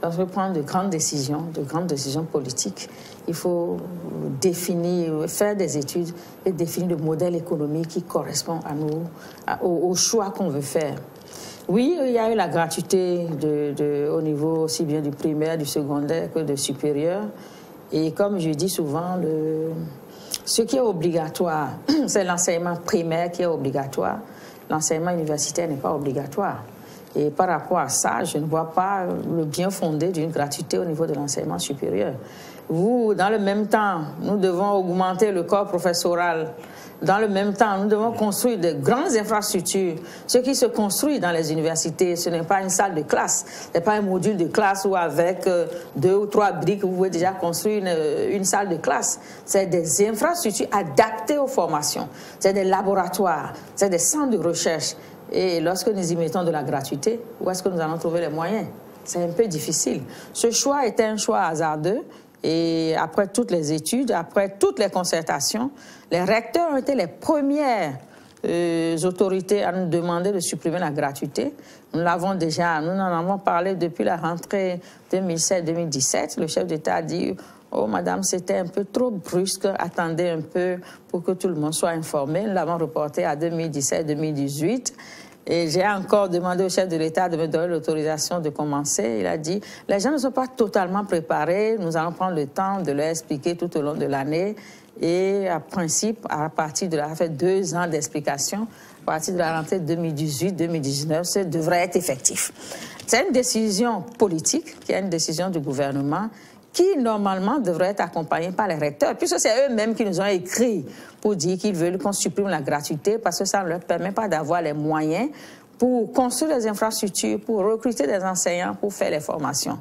Speaker 3: Lorsqu'on prend de grandes décisions politiques, il faut faire des études et définir le modèle économique qui correspond au choix qu'on veut faire. Oui, il y a eu la gratuité au niveau aussi bien du primaire, du secondaire que du supérieur. Et comme je dis souvent, ce qui est obligatoire, c'est l'enseignement primaire qui est obligatoire. L'enseignement universitaire n'est pas obligatoire. Et par rapport à ça, je ne vois pas le bien fondé d'une gratuité au niveau de l'enseignement supérieur. Dans le même temps, nous devons augmenter le corps professoral. Dans le même temps, nous devons construire de grandes infrastructures. Ce qui se construit dans les universités, ce n'est pas une salle de classe, ce n'est pas un module de classe où avec 2 ou 3 briques, vous pouvez déjà construire une salle de classe. C'est des infrastructures adaptées aux formations. C'est des laboratoires, c'est des centres de recherche. Et lorsque nous y mettons de la gratuité, où est-ce que nous allons trouver les moyens? C'est un peu difficile. Ce choix était un choix hasardeux. Et après toutes les études, après toutes les concertations, les recteurs ont été les premières autorités à nous demander de supprimer la gratuité. Nous en avons parlé depuis la rentrée 2016-2017. Le chef d'État a dit « Oh, madame, c'était un peu trop brusque, attendez un peu pour que tout le monde soit informé. » Nous l'avons reporté à 2017-2018. Et j'ai encore demandé au chef de l'État de me donner l'autorisation de commencer. Il a dit, les gens ne sont pas totalement préparés, nous allons prendre le temps de leur expliquer tout au long de l'année. Et à principe, à partir de ça fait 2 ans d'explication, à partir de la rentrée 2018-2019, ça devrait être effectif. C'est une décision politique, qui est une décision du gouvernement, qui normalement devrait être accompagnée par les recteurs, puisque c'est eux-mêmes qui nous ont écrit pour dire qu'ils veulent qu'on supprime la gratuité, parce que ça ne leur permet pas d'avoir les moyens pour construire les infrastructures, pour recruter des enseignants, pour faire les formations.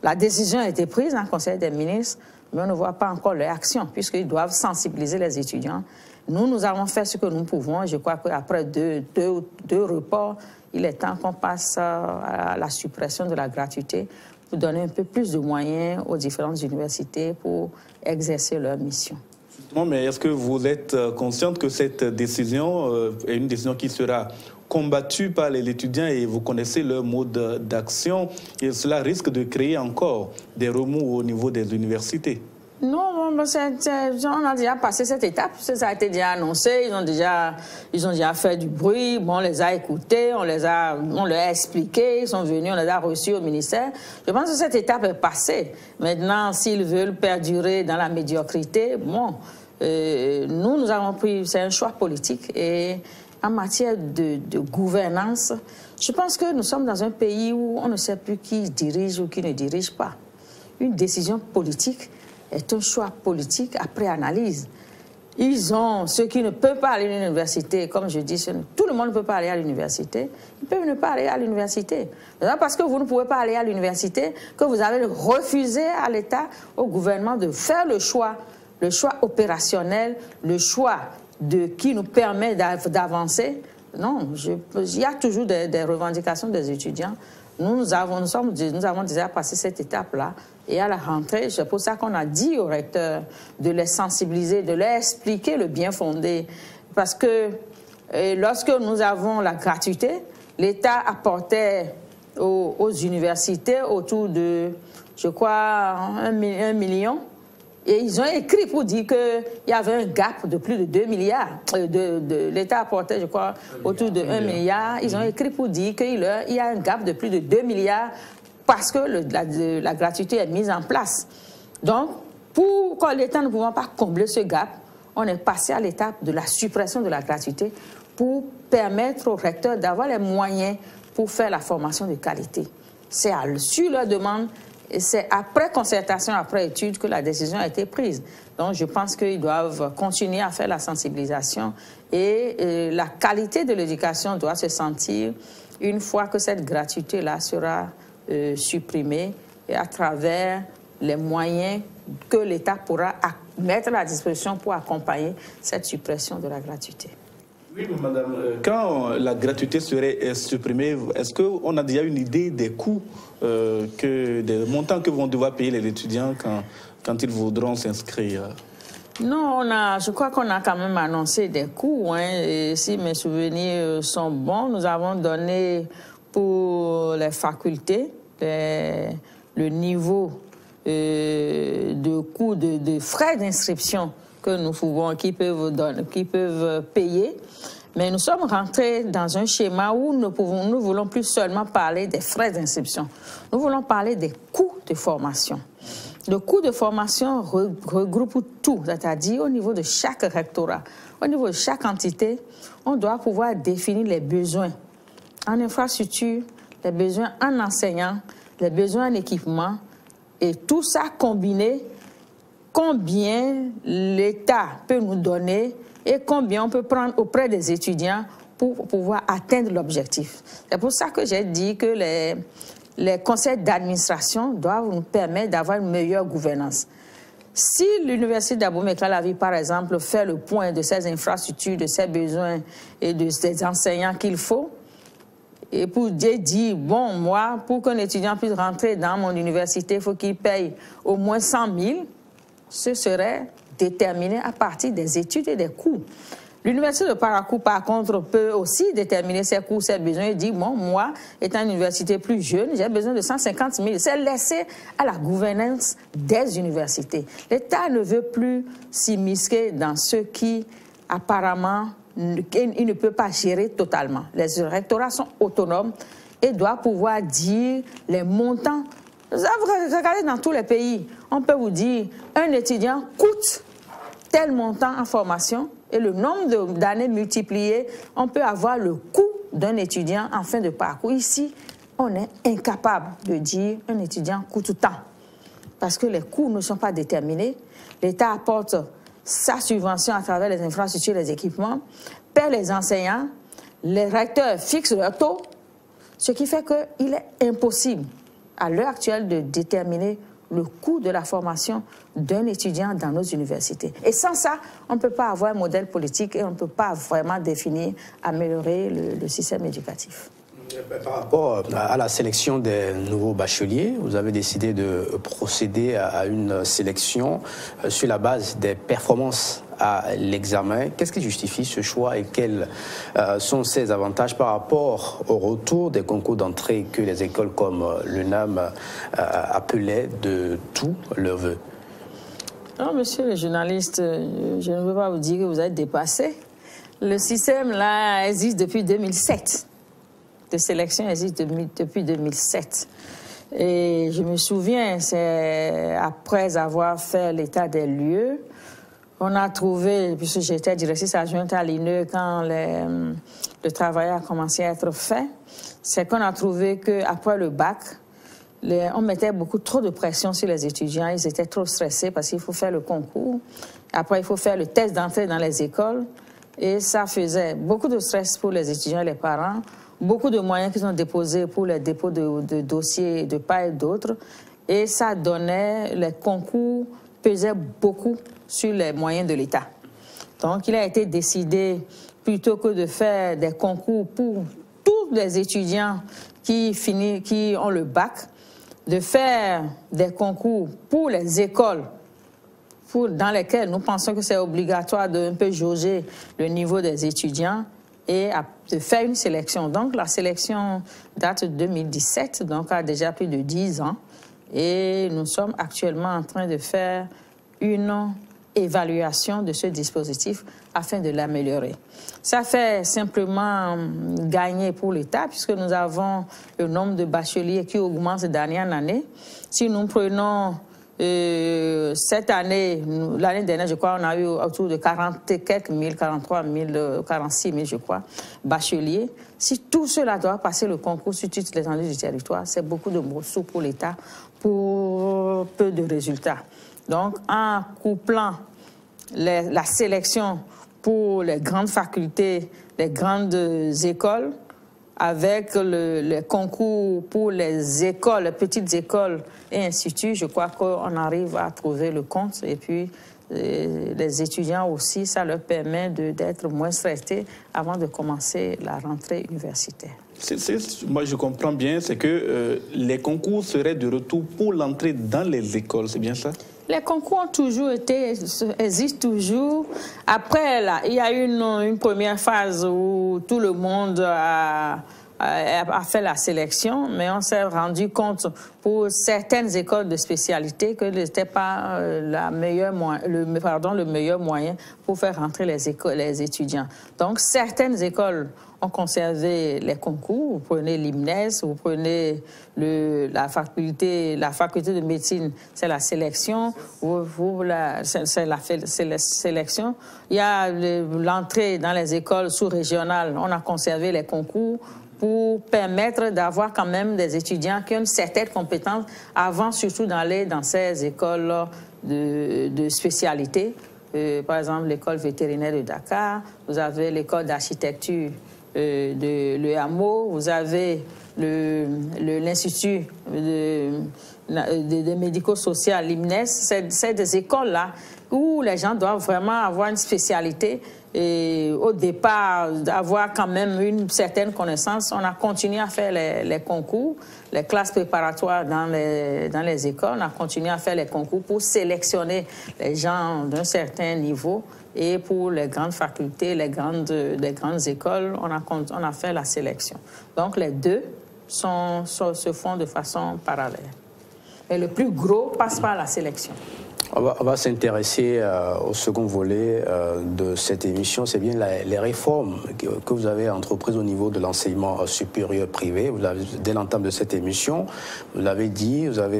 Speaker 3: La décision a été prise dans le Conseil des ministres, mais on ne voit pas encore leur action, puisqu'ils doivent sensibiliser les étudiants. Nous avons fait ce que nous pouvons. Je crois qu'après deux reports, il est temps qu'on passe à la suppression de la gratuité pour donner un peu plus de moyens aux différentes universités pour exercer leur mission.
Speaker 2: Justement, mais est-ce que vous êtes consciente que cette décision est une décision qui sera combattue par les étudiants et vous connaissez leur mode d'action et cela risque de créer encore des remous au niveau des universités?
Speaker 3: Non, on a déjà passé cette étape, ça a été déjà annoncé, ils ont déjà fait du bruit, bon, on les a écoutés, on leur a expliqué, ils sont venus, on les a reçus au ministère. Je pense que cette étape est passée. Maintenant, s'ils veulent perdurer dans la médiocrité, bon, nous avons pris, c'est un choix politique et en matière de gouvernance, je pense que nous sommes dans un pays où on ne sait plus qui dirige ou qui ne dirige pas. Une décision politique est un choix politique après analyse. Ceux qui ne peuvent pas aller à l'université, comme je dis, tout le monde ne peut pas aller à l'université, ils peuvent ne pas aller à l'université. Parce que vous ne pouvez pas aller à l'université, que vous avez refusé à l'État, au gouvernement de faire le choix opérationnel, le choix qui nous permet d'avancer. Non, il y a toujours des revendications des étudiants. Nous avons déjà passé cette étape-là. Et à la rentrée, c'est pour ça qu'on a dit aux recteurs de les sensibiliser, de leur expliquer le bien fondé. Parce que lorsque nous avons la gratuité, l'État apportait aux universités autour de, je crois, 1 million. Et ils ont écrit pour dire qu'il y avait un gap de plus de 2 milliards. L'État apportait, je crois, autour de 1 milliard. Ils ont écrit pour dire qu'il y a un gap de plus de 2 milliards parce que la gratuité est mise en place. Donc, quand l'État ne pouvant pas combler ce gap, on est passé à l'étape de la suppression de la gratuité pour permettre aux recteurs d'avoir les moyens pour faire la formation de qualité. C'est sur leur demande Et c'est après concertation, après étude que la décision a été prise. Donc, je pense qu'ils doivent continuer à faire la sensibilisation et la qualité de l'éducation doit se sentir une fois que cette gratuité-là sera supprimée et à travers les moyens que l'État pourra mettre à la disposition pour accompagner cette suppression de la gratuité.
Speaker 2: Oui, madame, quand la gratuité serait supprimée, est-ce qu'on a déjà une idée des coûts, des montants que vont devoir payer les étudiants quand ils voudront s'inscrire?
Speaker 3: Non, je crois qu'on a quand même annoncé des coûts. Et si mes souvenirs sont bons, nous avons donné pour les facultés le niveau de coûts de frais d'inscription que nous pouvons, qui peuvent payer. Mais nous sommes rentrés dans un schéma où nous voulons plus seulement parler des frais d'inscription. Nous voulons parler des coûts de formation. Le coût de formation regroupe tout, c'est-à-dire au niveau de chaque rectorat, au niveau de chaque entité, on doit pouvoir définir les besoins en infrastructure, les besoins en enseignants, les besoins en équipement, et tout ça combiné, combien l'État peut nous donner et combien on peut prendre auprès des étudiants pour pouvoir atteindre l'objectif. C'est pour ça que j'ai dit que les conseils d'administration doivent nous permettre d'avoir une meilleure gouvernance. Si l'Université d'Abomey-Calavi, par exemple, fait le point de ses infrastructures, de ses besoins et de ses enseignants qu'il faut, et pour dire, bon, moi, pour qu'un étudiant puisse rentrer dans mon université, il faut qu'il paye au moins 100 000, ce serait déterminé à partir des études et des coûts. L'université de Parakou, par contre, peut aussi déterminer ses coûts, ses besoins et dire, bon, moi, étant une université plus jeune, j'ai besoin de 150 000. C'est laissé à la gouvernance des universités. L'État ne veut plus s'immiscer dans ce qui, apparemment, il ne peut pas gérer totalement. Les rectorats sont autonomes et doivent pouvoir dire les montants. Vous regardez dans tous les pays, on peut vous dire un étudiant coûte tel montant en formation et le nombre d'années multipliées, on peut avoir le coût d'un étudiant en fin de parcours. Ici, on est incapable de dire un étudiant coûte tant parce que les coûts ne sont pas déterminés. L'État apporte sa subvention à travers les infrastructures, les équipements, paie les enseignants, les recteurs fixent leur taux, ce qui fait qu'il est impossible à l'heure actuelle de déterminer le coût de la formation d'un étudiant dans nos universités. Et sans ça, on ne peut pas avoir un modèle politique et on ne peut pas vraiment définir, améliorer le système éducatif.
Speaker 1: Par rapport à la sélection des nouveaux bacheliers, vous avez décidé de procéder à une sélection sur la base des performances à l'examen. Qu'est-ce qui justifie ce choix et quels sont ses avantages par rapport au retour des concours d'entrée que les écoles comme l'UNAM appelaient de tout leur vœu?
Speaker 3: Non, monsieur le journaliste, je ne veux pas vous dire que vous êtes dépassé. Le système là existe depuis 2007. De sélection existe depuis 2007. Et je me souviens, c'est après avoir fait l'état des lieux, on a trouvé, puisque j'étais directrice adjointe à l'INE quand le travail a commencé à être fait, c'est qu'on a trouvé qu'après le bac, on mettait beaucoup trop de pression sur les étudiants. Ils étaient trop stressés parce qu'il faut faire le concours. Après, il faut faire le test d'entrée dans les écoles. Et ça faisait beaucoup de stress pour les étudiants et les parents. Beaucoup de moyens qu'ils ont déposés pour les dépôts de dossiers de part et d'autre. Et ça donnait, les concours pesaient beaucoup sur les moyens de l'État. Donc, il a été décidé, plutôt que de faire des concours pour tous les étudiants qui ont le bac, de faire des concours pour les écoles dans lesquelles nous pensons que c'est obligatoire de un peu jauger le niveau des étudiants et de faire une sélection. Donc, la sélection date de 2017, donc a déjà plus de 10 ans. Et nous sommes actuellement en train de faire une évaluation de ce dispositif afin de l'améliorer. Ça fait simplement gagner pour l'État puisque nous avons le nombre de bacheliers qui augmente d'année en année. Si nous prenons cette année, l'année dernière, je crois, on a eu autour de 40 et quelques mille, 43 000, 46 000, je crois, bacheliers. Si tout cela doit passer le concours sur toute l'étendue du territoire, c'est beaucoup de sous pour l'État. pour peu de résultats. Donc, en couplant la sélection pour les grandes facultés, les grandes écoles, avec le concours pour les écoles, les petites écoles et instituts, je crois qu'on arrive à trouver le compte. Et puis, les étudiants aussi, ça leur permet d'être moins stressés avant de commencer la rentrée universitaire.
Speaker 2: Moi, je comprends bien, c'est que les concours seraient de retour pour l'entrée dans les écoles, c'est bien ça?
Speaker 3: Les concours ont toujours existent toujours. Après, là, il y a une première phase où tout le monde a fait la sélection, mais on s'est rendu compte pour certaines écoles de spécialité que ce n'était pas le meilleur moyen pour faire rentrer les étudiants. Donc, certaines écoles ont conservé les concours. Vous prenez l'IMNES, vous prenez la faculté de médecine, c'est la sélection. C'est la sélection. Il y a l'entrée dans les écoles sous-régionales. On a conservé les concours pour permettre d'avoir quand même des étudiants qui ont une certaine compétence avant surtout d'aller dans ces écoles de spécialité. Par exemple, l'école vétérinaire de Dakar, vous avez l'école d'architecture de Le Hameau, vous avez l'Institut de médico-social, l'IMNES. C'est des écoles-là où les gens doivent vraiment avoir une spécialité. Et au départ, d'avoir quand même une certaine connaissance, on a continué à faire les concours, les classes préparatoires dans les écoles. On a continué à faire les concours pour sélectionner les gens d'un certain niveau. Et pour les grandes facultés, les grandes écoles, on a fait la sélection. Donc les deux se font de façon parallèle. Et le plus gros passe par la sélection.
Speaker 1: On va s'intéresser au second volet de cette émission. C'est bien les réformes que vous avez entreprises au niveau de l'enseignement supérieur privé. Dès l'entame de cette émission, vous l'avez dit, vous avez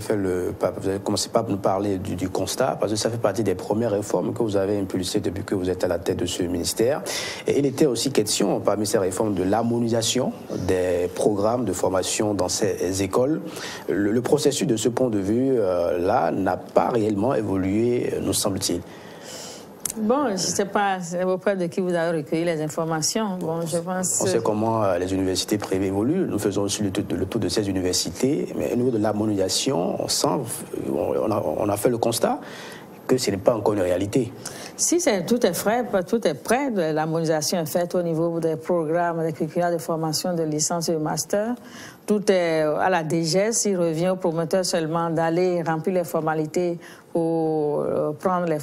Speaker 1: commencé par nous parler du constat, parce que ça fait partie des premières réformes que vous avez impulsées depuis que vous êtes à la tête de ce ministère. Et il était aussi question, parmi ces réformes, de l'harmonisation des programmes de formation dans ces écoles. Le processus, de ce point de vue-là, n'a pas réellement évolué, nous semble-t-il.
Speaker 3: Bon, je ne sais pas auprès de qui vous avez recueilli les informations. Bon, je pense...
Speaker 1: On sait comment les universités privées évoluent. Nous faisons aussi le tour de ces universités. Mais au niveau de l'harmonisation, on a fait le constat que ce n'est pas encore une réalité.
Speaker 3: Si tout est prêt, l'harmonisation est faite au niveau des programmes, des curricula de formation de licence et de master. Tout est à la DGS. Il revient au promoteur seulement d'aller remplir les formalités pour prendre les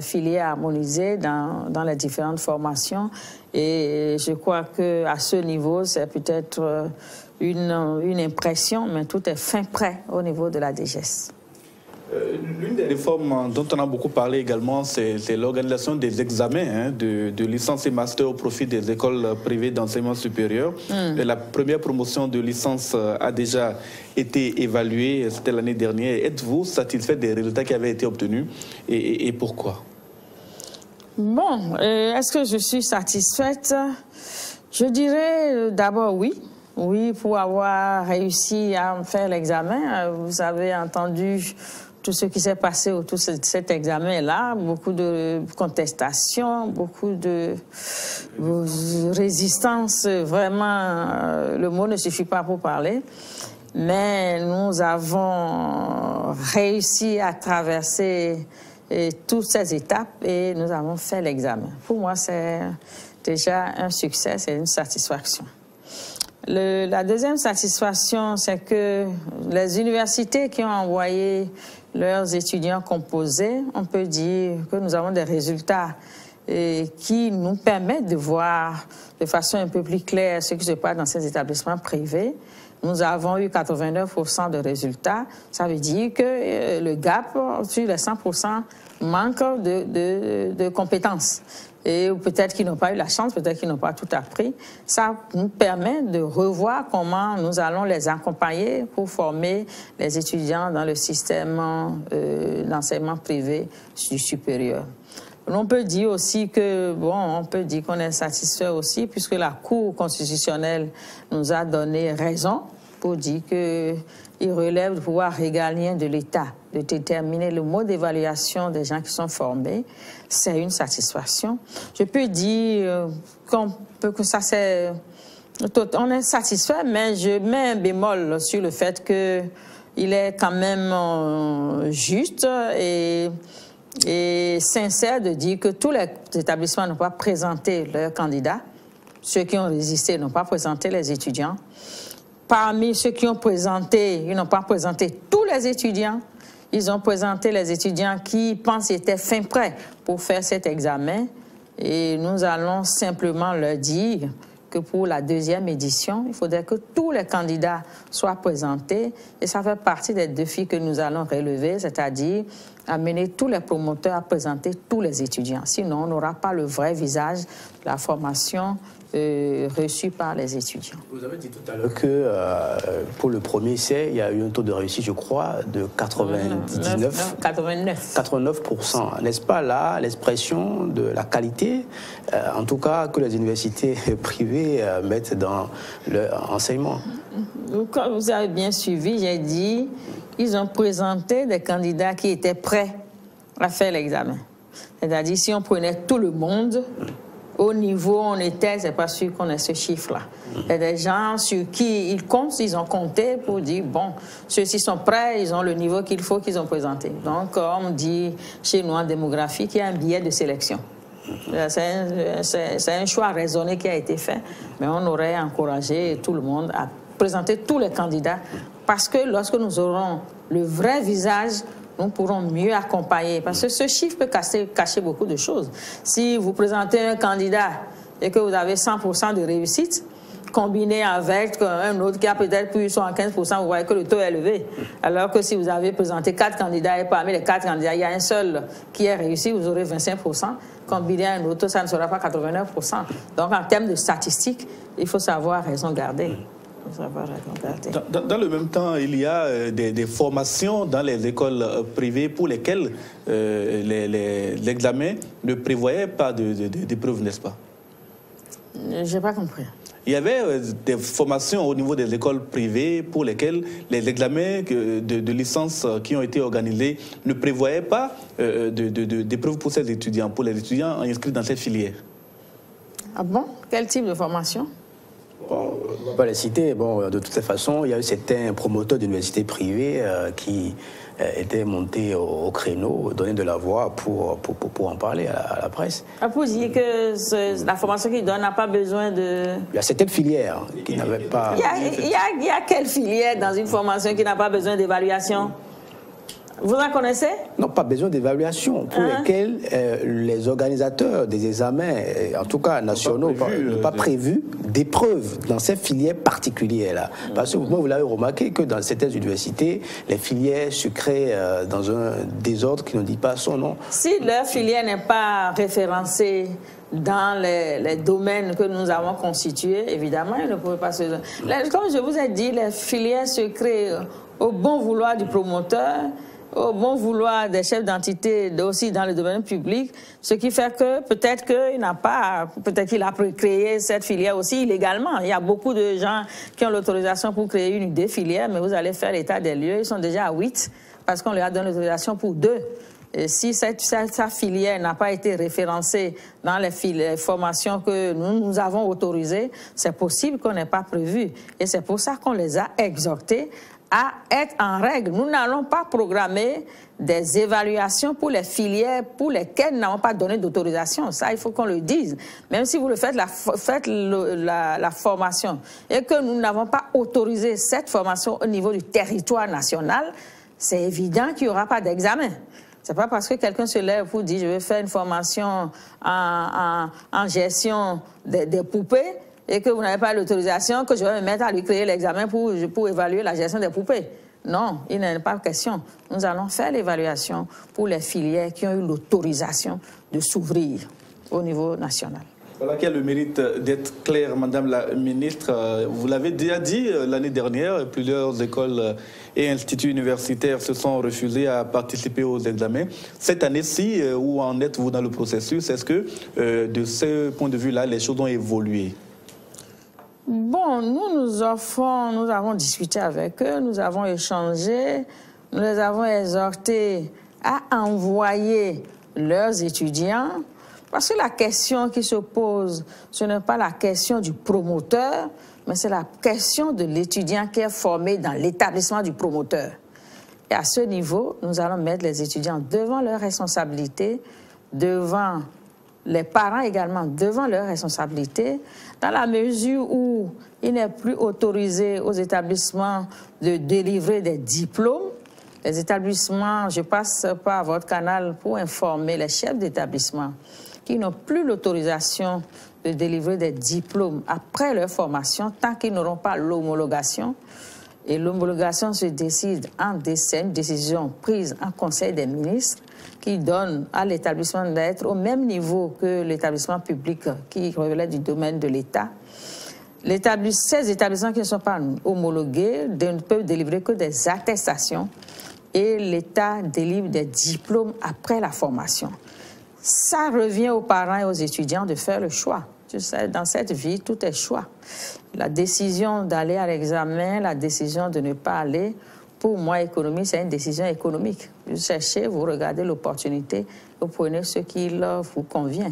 Speaker 3: filières harmonisées dans les différentes formations. Et je crois qu'à ce niveau, c'est peut-être une impression, mais tout est fin prêt au niveau de la DGS.
Speaker 2: L'une des réformes dont on a beaucoup parlé également, c'est l'organisation des examens de licence et master au profit des écoles privées d'enseignement supérieur. La première promotion de licence a déjà été évaluée, c'était l'année dernière. Êtes-vous satisfait des résultats qui avaient été obtenus et pourquoi?
Speaker 3: Bon, est-ce que je suis satisfaite? Je dirais d'abord oui. Oui, pour avoir réussi à faire l'examen. Vous avez entendu tout ce qui s'est passé autour de cet examen-là, beaucoup de contestations, beaucoup de résistance. Vraiment, le mot ne suffit pas pour parler. Mais nous avons réussi à traverser toutes ces étapes et nous avons fait l'examen. Pour moi, c'est déjà un succès, c'est une satisfaction. La deuxième satisfaction, c'est que les universités qui ont envoyé leurs étudiants composés, on peut dire que nous avons des résultats qui nous permettent de voir de façon un peu plus claire ce qui se passe dans ces établissements privés. Nous avons eu 89% de résultats. Ça veut dire que le gap sur les 100% manque de compétences. Et peut-être qu'ils n'ont pas eu la chance, peut-être qu'ils n'ont pas tout appris. Ça nous permet de revoir comment nous allons les accompagner pour former les étudiants dans le système d'enseignement privé du supérieur. On peut dire aussi que, on peut dire qu'on est satisfait aussi puisque la Cour constitutionnelle nous a donné raison pour dire que il relève du pouvoir régalien de l'État de déterminer le mode d'évaluation des gens qui sont formés. C'est une satisfaction. Je peux dire que ça c'est... On est satisfait, mais je mets un bémol sur le fait qu'il est quand même juste et sincère de dire que tous les établissements n'ont pas présenté leurs candidats. Ceux qui ont résisté n'ont pas présenté les étudiants. Parmi ceux qui ont présenté, ils n'ont pas présenté tous les étudiants. Ils ont présenté les étudiants qui pensent qu'ils étaient fin prêts pour faire cet examen. Et nous allons simplement leur dire que pour la deuxième édition, il faudrait que tous les candidats soient présentés. Et ça fait partie des défis que nous allons relever, c'est-à-dire amener tous les promoteurs à présenter tous les étudiants. Sinon, on n'aura pas le vrai visage de la formation reçue par les étudiants.
Speaker 1: Vous avez dit tout à l'heure que pour le premier essai, il y a eu un taux de réussite, je crois, de 89%. N'est-ce pas là l'expression de la qualité, en tout cas, que les universités privées mettent dans leur enseignement?
Speaker 3: Comme vous avez bien suivi, j'ai dit, ils ont présenté des candidats qui étaient prêts à faire l'examen. C'est-à-dire, si on prenait tout le monde, au niveau où on était, c'est pas sûr qu'on ait ce chiffre-là. Il y a des gens sur qui ils comptent, ils ont compté pour dire, bon, ceux-ci sont prêts, ils ont le niveau qu'il faut qu'ils ont présenté. Donc, on dit chez nous en démographie qu'il y a un biais de sélection. C'est un choix raisonné qui a été fait, mais on aurait encouragé tout le monde à présenter tous les candidats parce que lorsque nous aurons le vrai visage, nous pourrons mieux accompagner. Parce que ce chiffre peut cacher beaucoup de choses. Si vous présentez un candidat et que vous avez 100% de réussite, combiné avec un autre qui a peut-être plus 75%, vous voyez que le taux est élevé. Alors que si vous avez présenté 4 candidats et parmi les 4 candidats, il y a un seul qui est réussi, vous aurez 25%. Combiné à un autre, ça ne sera pas 89%. Donc en termes de statistiques, il faut savoir raison garder.
Speaker 2: Dans le même temps, il y a des formations dans les écoles privées pour lesquelles l'examen ne prévoyait pas d'épreuves, n'est-ce pas?
Speaker 3: Je n'ai pas compris.
Speaker 2: Il y avait des formations au niveau des écoles privées pour lesquelles les examens de licence qui ont été organisés ne prévoyaient pas d'épreuves pour ces étudiants, pour les étudiants inscrits dans cette filière.
Speaker 3: Ah bon? Quel type de formation?
Speaker 1: Bon, on ne va pas les citer. Bon, de toutes les façons, il y a eu certains promoteurs d'universités privées qui étaient montés au créneau, donner de la voix pour en parler à la presse.
Speaker 3: Vous dites que la formation qu'ils donnent n'a pas besoin de...
Speaker 1: Il y a certaines filières qui n'avaient pas...
Speaker 3: Il y a quelle filière dans une formation qui n'a pas besoin d'évaluation? Vous en connaissez? Non,
Speaker 1: pas besoin d'évaluation, pour lesquelles les organisateurs des examens, en tout cas nationaux, n'ont pas prévu d'épreuves dans ces filières particulières-là. Parce que vous l'avez remarqué que dans certaines universités, les filières se créent dans un désordre qui ne dit pas son nom.
Speaker 3: Si leur filière n'est pas référencée dans les domaines que nous avons constitués, évidemment, ils ne pouvaient pas se... Comme je vous ai dit, les filières se créent au bon vouloir du promoteur, au bon vouloir des chefs d'entité aussi dans le domaine public, ce qui fait que peut-être qu'il n'a pas, peut-être qu'il a créé cette filière aussi illégalement. Il y a beaucoup de gens qui ont l'autorisation pour créer une ou deux filières, mais vous allez faire l'état des lieux, ils sont déjà à 8 parce qu'on leur a donné l'autorisation pour 2. Et si sa filière n'a pas été référencée dans les formations que nous avons autorisées, c'est possible qu'on n'ait pas prévu. Et c'est pour ça qu'on les a exhortés à être en règle. Nous n'allons pas programmer des évaluations pour les filières pour lesquelles nous n'avons pas donné d'autorisation. Ça, il faut qu'on le dise. Même si vous le faites, la formation et que nous n'avons pas autorisé cette formation au niveau du territoire national, c'est évident qu'il n'y aura pas d'examen. Ce n'est pas parce que quelqu'un se lève pour dire « je vais faire une formation en gestion des poupées » et que vous n'avez pas l'autorisation, que je vais me mettre à lui créer l'examen pour évaluer la gestion des poupées. Non, il n'est pas question. Nous allons faire l'évaluation pour les filières qui ont eu l'autorisation de s'ouvrir au niveau national.
Speaker 2: Voilà qui a le mérite d'être clair, Madame la Ministre. Vous l'avez déjà dit l'année dernière, plusieurs écoles et instituts universitaires se sont refusés à participer aux examens. Cette année-ci, où en êtes-vous dans le processus? Est-ce que, de ce point de vue-là, les choses ont évolué?
Speaker 3: Bon, nous avons discuté avec eux, nous avons échangé, nous les avons exhortés à envoyer leurs étudiants, parce que la question qui se pose, ce n'est pas la question du promoteur, mais c'est la question de l'étudiant qui est formé dans l'établissement du promoteur. Et à ce niveau, nous allons mettre les étudiants devant leurs responsabilités, devant les parents également, devant leurs responsabilités, dans la mesure où il n'est plus autorisé aux établissements de délivrer des diplômes. Les établissements, je passe par votre canal pour informer les chefs d'établissement qui n'ont plus l'autorisation de délivrer des diplômes après leur formation tant qu'ils n'auront pas l'homologation. Et l'homologation se décide en une décision prise en Conseil des ministres qui donne à l'établissement d'être au même niveau que l'établissement public qui relève du domaine de l'État. Ces établissements qui ne sont pas homologués ne peuvent délivrer que des attestations et l'État délivre des diplômes après la formation. Ça revient aux parents et aux étudiants de faire le choix. Tu sais, dans cette vie, tout est choix. La décision d'aller à l'examen, la décision de ne pas aller, pour moi, économie, c'est une décision économique. Vous cherchez, vous regardez l'opportunité, vous prenez ce qui vous convient.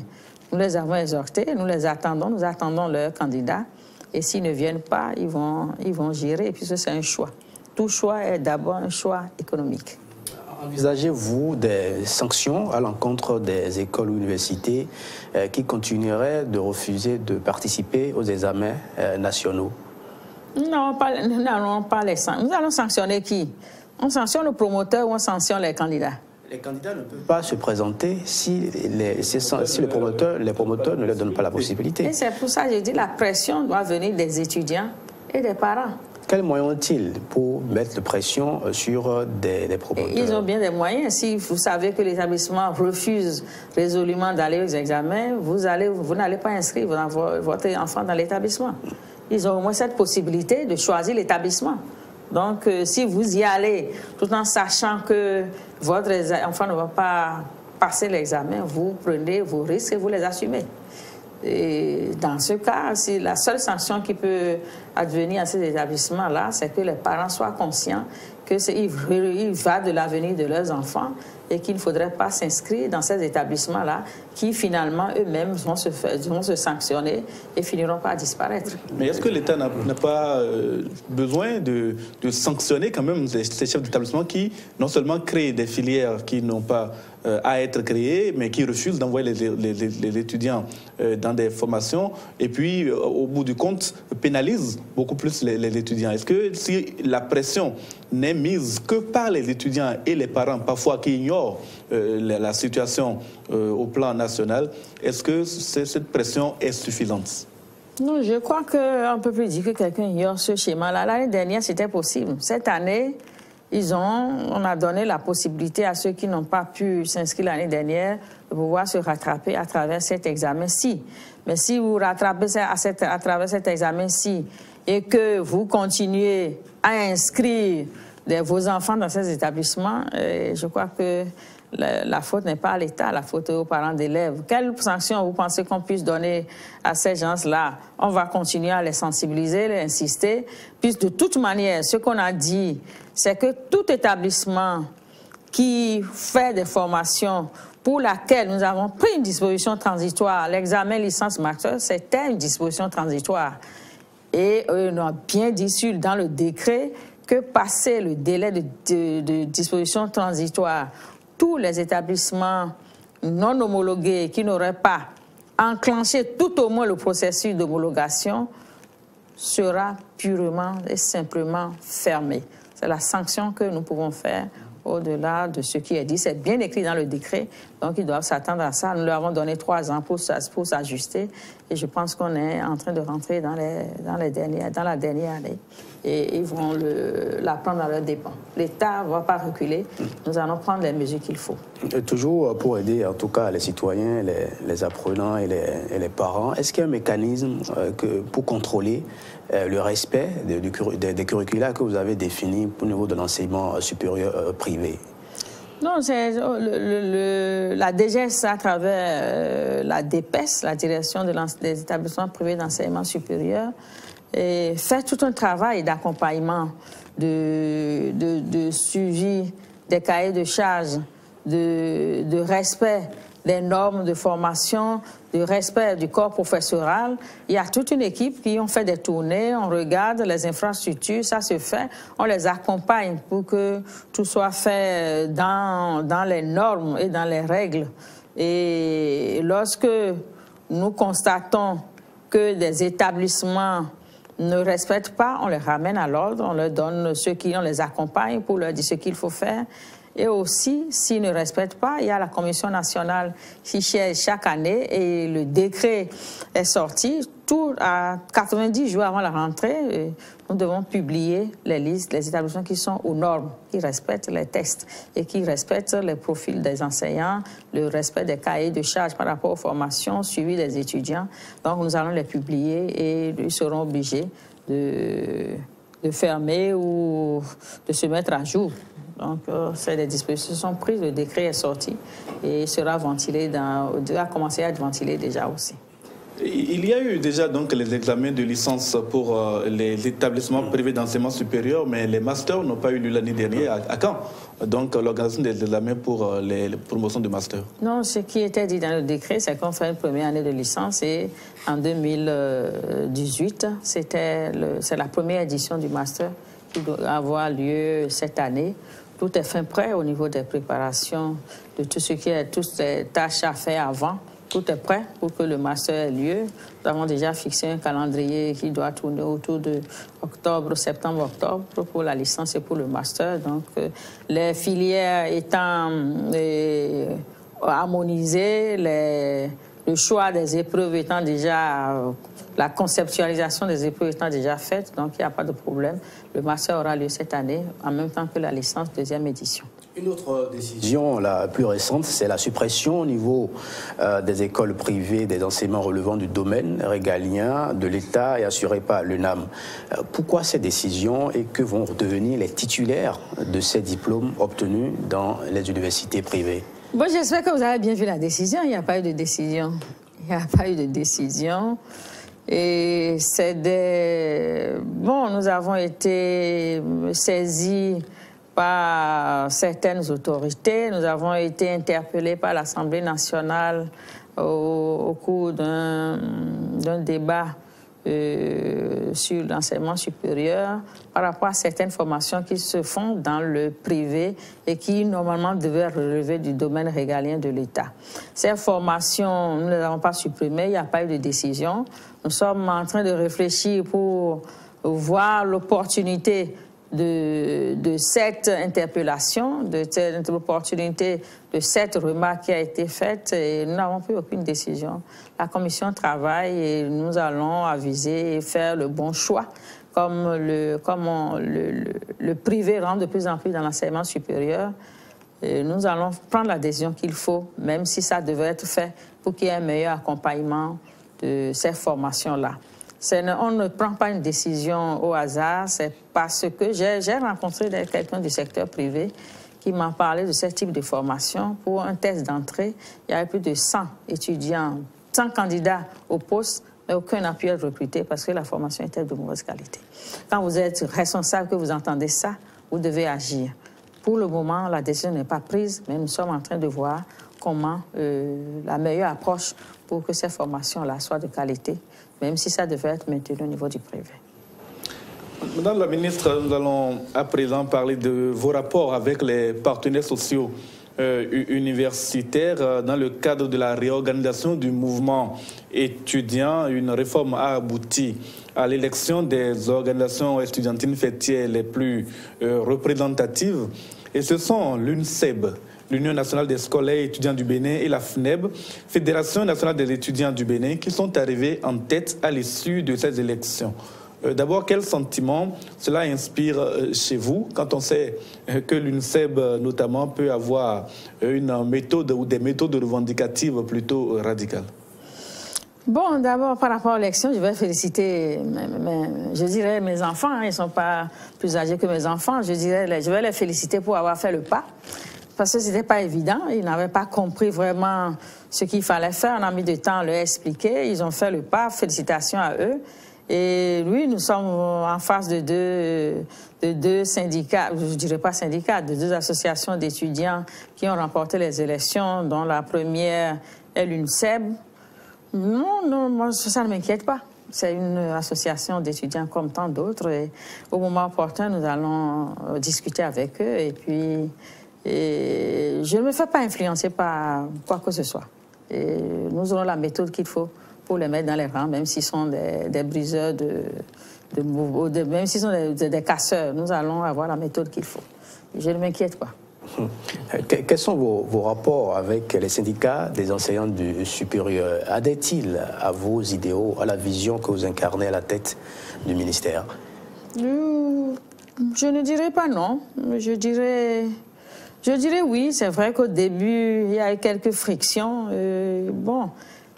Speaker 3: Nous les avons exhortés, nous les attendons, nous attendons leurs candidats. Et s'ils ne viennent pas, ils vont gérer, puisque c'est un choix. Tout choix est d'abord un choix économique.
Speaker 1: Envisagez-vous des sanctions à l'encontre des écoles ou universités qui continueraient de refuser de participer aux examens nationaux?
Speaker 3: Non, nous n'allons pas les sanctionner. Nous allons sanctionner qui? On sanctionne le promoteur ou on sanctionne les candidats?
Speaker 1: Les candidats ne peuvent pas se présenter si les promoteurs ne leur donnent pas la possibilité.
Speaker 3: Et c'est pour ça que je dis la pression doit venir des étudiants et des parents.
Speaker 1: Quels moyens ont-ils pour mettre de pression sur des promoteurs?
Speaker 3: Ils ont bien des moyens. Si vous savez que l'établissement refuse résolument d'aller aux examens, vous n'allez pas inscrire votre enfant dans l'établissement. Ils ont au moins cette possibilité de choisir l'établissement. Donc, si vous y allez, tout en sachant que votre enfant ne va pas passer l'examen, vous prenez vos risques et vous les assumez. Et dans ce cas, la seule sanction qui peut advenir à ces établissements-là, c'est que les parents soient conscients qu'il va de l'avenir de leurs enfants et qu'il ne faudrait pas s'inscrire dans ces établissements-là qui, finalement, eux-mêmes vont se sanctionner et finiront par disparaître.
Speaker 2: Mais est-ce que l'État n'a pas besoin de sanctionner quand même ces chefs d'établissement qui, non seulement créent des filières qui n'ont pas à être créées, mais qui refusent d'envoyer les étudiants dans des formations et puis, au bout du compte, pénalisent beaucoup plus les étudiants? Est-ce que si la pression n'est mise que par les étudiants et les parents, parfois qui ignorent la situation au plan national, est-ce que cette pression est suffisante?
Speaker 3: Non, je crois qu'on ne peut plus dire que quelqu'un ignore ce schéma-là. L'année dernière, c'était possible. Cette année, on a donné la possibilité à ceux qui n'ont pas pu s'inscrire l'année dernière de pouvoir se rattraper à travers cet examen-ci. Mais si vous rattrapez à travers cet examen-ci et que vous continuez à inscrire vos enfants dans ces établissements, je crois que la faute n'est pas à l'État, la faute est aux parents d'élèves. Quelle sanction vous pensez qu'on puisse donner à ces gens-là? On va continuer à les sensibiliser, les insister, puisque de toute manière, ce qu'on a dit, c'est que tout établissement qui fait des formations pour laquelle nous avons pris une disposition transitoire, l'examen licence master, c'était une disposition transitoire. Et on a bien dit dans le décret que passé le délai de disposition transitoire, tous les établissements non homologués qui n'auraient pas enclenché tout au moins le processus d'homologation sera purement et simplement fermé. C'est la sanction que nous pouvons faire au-delà de ce qui est dit. C'est bien écrit dans le décret, donc ils doivent s'attendre à ça. Nous leur avons donné 3 ans pour s'ajuster et je pense qu'on est en train de rentrer dans la dernière année et ils vont la prendre à leur dépens. L'État ne va pas reculer, nous allons prendre les mesures qu'il faut.
Speaker 1: Et toujours pour aider en tout cas les citoyens, les apprenants et les parents, est-ce qu'il y a un mécanisme pour contrôler le respect des curricula que vous avez définis au niveau de l'enseignement supérieur privé?
Speaker 3: Non, c'est la DGS à travers la DPES, la direction des établissements privés d'enseignement supérieur, fait tout un travail d'accompagnement, de suivi des cahiers de charges, de respect des normes de formation, de respect du corps professoral. Il y a toute une équipe qui ont fait des tournées, on regarde les infrastructures, ça se fait, on les accompagne pour que tout soit fait dans les normes et dans les règles. Et lorsque nous constatons que des établissements ne respectent pas, on les ramène à l'ordre, on leur donne on les accompagne pour leur dire ce qu'il faut faire. Et aussi, s'ils ne respectent pas, il y a la Commission nationale qui cherche chaque année et le décret est sorti. Tout à 90 jours avant la rentrée, nous devons publier les listes, les établissements qui sont aux normes, qui respectent les textes et qui respectent les profils des enseignants, le respect des cahiers de charges par rapport aux formations, suivi des étudiants. Donc, nous allons les publier et ils seront obligés de fermer ou de se mettre à jour. Donc, c'est des dispositions sont prises, le décret est sorti et sera ventilé, a commencé à être ventilé déjà aussi.
Speaker 2: Il y a eu déjà donc les examens de licence pour les établissements privés d'enseignement supérieur, mais les masters n'ont pas eu lieu l'année dernière à Caen. Donc, l'organisation des examens pour les promotions de master. Non,
Speaker 3: ce qui était dit dans le décret, c'est qu'on fait une première année de licence et en 2018, c'est la première édition du master qui doit avoir lieu cette année. Tout est fin prêt au niveau des préparations, de tout ce qui est, toutes les tâches à faire avant. Tout est prêt pour que le master ait lieu. Nous avons déjà fixé un calendrier qui doit tourner autour de septembre-octobre pour la licence et pour le master. Donc, les filières étant harmonisées, le choix des épreuves étant déjà, la conceptualisation des épreuves étant déjà faite, donc il n'y a pas de problème. Le master aura lieu cette année, en même temps que la licence deuxième édition.
Speaker 1: Une autre décision, la plus récente, c'est la suppression au niveau des écoles privées des enseignements relevant du domaine régalien de l'État et assurés par l'UNAM. Pourquoi ces décisions et que vont devenir les titulaires de ces diplômes obtenus dans les universités privées?
Speaker 3: Bon, j'espère que vous avez bien vu la décision. Il n'y a pas eu de décision. Il n'y a pas eu de décision. Et c'est des... Bon, nous avons été saisis par certaines autorités. Nous avons été interpellés par l'Assemblée nationale au cours d'un débat sur l'enseignement supérieur par rapport à certaines formations qui se font dans le privé et qui normalement devaient relever du domaine régalien de l'État. Ces formations, nous ne les avons pas supprimées, il n'y a pas eu de décision. Nous sommes en train de réfléchir pour voir l'opportunité de cette interpellation, de cette opportunité, de cette remarque qui a été faite, et nous n'avons pris aucune décision. La commission travaille et nous allons aviser et faire le bon choix. Comme le privé rentre de plus en plus dans l'enseignement supérieur, et nous allons prendre la décision qu'il faut, même si ça devait être fait pour qu'il y ait un meilleur accompagnement de ces formations-là. On ne prend pas une décision au hasard, c'est parce que j'ai rencontré quelqu'un du secteur privé qui m'a parlé de ce type de formation. Pour un test d'entrée, il y avait plus de 100 étudiants, 100 candidats au poste, mais aucun n'a pu être recruté parce que la formation était de mauvaise qualité. Quand vous êtes responsable, que vous entendez ça, vous devez agir. Pour le moment, la décision n'est pas prise, mais nous sommes en train de voir comment la meilleure approche pour que ces formations-là soient de qualité, même si ça devait être maintenu au niveau du privé.
Speaker 2: Madame la ministre, nous allons à présent parler de vos rapports avec les partenaires sociaux universitaires dans le cadre de la réorganisation du mouvement étudiant. Une réforme a abouti à l'élection des organisations étudiantines fêtières les plus représentatives. Et ce sont l'UNSEB, l'Union nationale des scolaires étudiants du Bénin, et la FNEB, Fédération nationale des étudiants du Bénin, qui sont arrivés en tête à l'issue de ces élections. D'abord, quel sentiment cela inspire chez vous quand on sait que l'UNSEB, notamment, peut avoir une méthode ou des méthodes revendicatives plutôt radicales?
Speaker 3: Bon, d'abord, par rapport à l'élection, je vais féliciter, je dirais, mes enfants. Hein, ils ne sont pas plus âgés que mes enfants. Je vais les féliciter pour avoir fait le pas. Parce que ce n'était pas évident. Ils n'avaient pas compris vraiment ce qu'il fallait faire. On a mis du temps à leur expliquer. Ils ont fait le pas. Félicitations à eux. Et oui, nous sommes en face de deux syndicats, je ne dirais pas syndicats, de deux associations d'étudiants qui ont remporté les élections, dont la première est l'UNSEB. Non, moi, ça ne m'inquiète pas. C'est une association d'étudiants comme tant d'autres. Et au moment opportun, nous allons discuter avec eux. Et puis, je ne me fais pas influencer par quoi que ce soit. Et nous aurons la méthode qu'il faut pour les mettre dans les rangs, même s'ils sont des briseurs même s'ils sont des casseurs. Nous allons avoir la méthode qu'il faut. Je ne m'inquiète pas.
Speaker 1: Quels sont vos rapports avec les syndicats des enseignants du supérieur? Adhèrent-ils à vos idéaux, à la vision que vous incarnez à la tête du ministère?
Speaker 3: Je ne dirais pas non. Je dirais oui. C'est vrai qu'au début, il y a eu quelques frictions. Bon,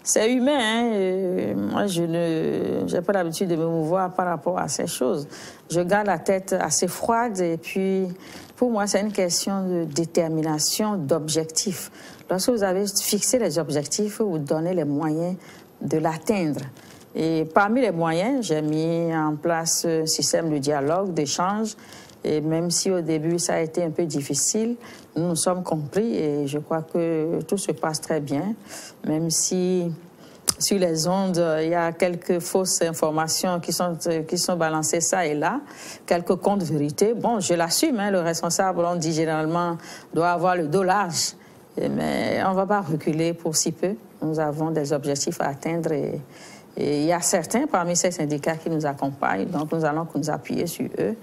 Speaker 3: c'est humain. Hein? Moi, je n'ai pas l'habitude de me mouvoir par rapport à ces choses. Je garde la tête assez froide et puis, pour moi, c'est une question de détermination, d'objectifs. Lorsque vous avez fixé les objectifs, vous donnez les moyens de l'atteindre. Et parmi les moyens, j'ai mis en place un système de dialogue, d'échange. Et même si au début, ça a été un peu difficile, nous nous sommes compris et je crois que tout se passe très bien. Même si sur les ondes, il y a quelques fausses informations qui sont balancées ça et là, quelques comptes vérités. Bon, je l'assume, hein, le responsable, on dit généralement, doit avoir le dos large. Mais on ne va pas reculer pour si peu. Nous avons des objectifs à atteindre et il y a certains parmi ces syndicats qui nous accompagnent, donc nous allons nous appuyer sur eux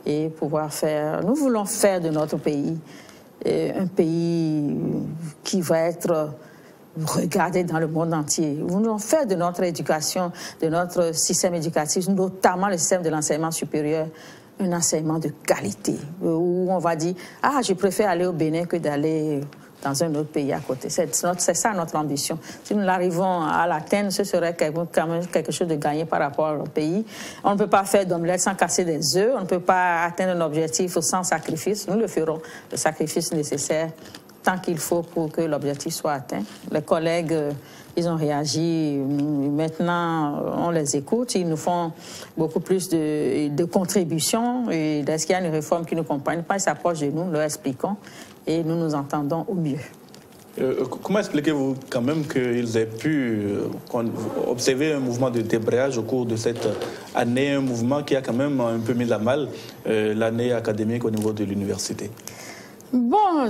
Speaker 3: et pouvoir faire... Nous voulons faire de notre pays un pays qui va être regardé dans le monde entier. Nous voulons faire de notre éducation, de notre système éducatif, notamment le système de l'enseignement supérieur, un enseignement de qualité, où on va dire « Ah, je préfère aller au Bénin que d'aller dans un autre pays à côté ». C'est ça notre ambition. Si nous arrivons à l'atteindre, ce serait quand même quelque chose de gagné par rapport au pays. On ne peut pas faire d'omelette sans casser des œufs, on ne peut pas atteindre un objectif sans sacrifice. Nous le ferons, le sacrifice nécessaire, tant qu'il faut pour que l'objectif soit atteint. Les collègues, ils ont réagi. Maintenant, on les écoute. Ils nous font beaucoup plus de contributions. Et est-ce qu'il y a une réforme qui nous accompagne? Ils s'approchent de nous, nous leur expliquons et nous nous entendons au mieux.
Speaker 2: Comment expliquez-vous quand même qu'ils aient pu observer un mouvement de débrayage au cours de cette année, un mouvement qui a quand même un peu mis à mal l'année académique au niveau de l'université?
Speaker 3: Bon,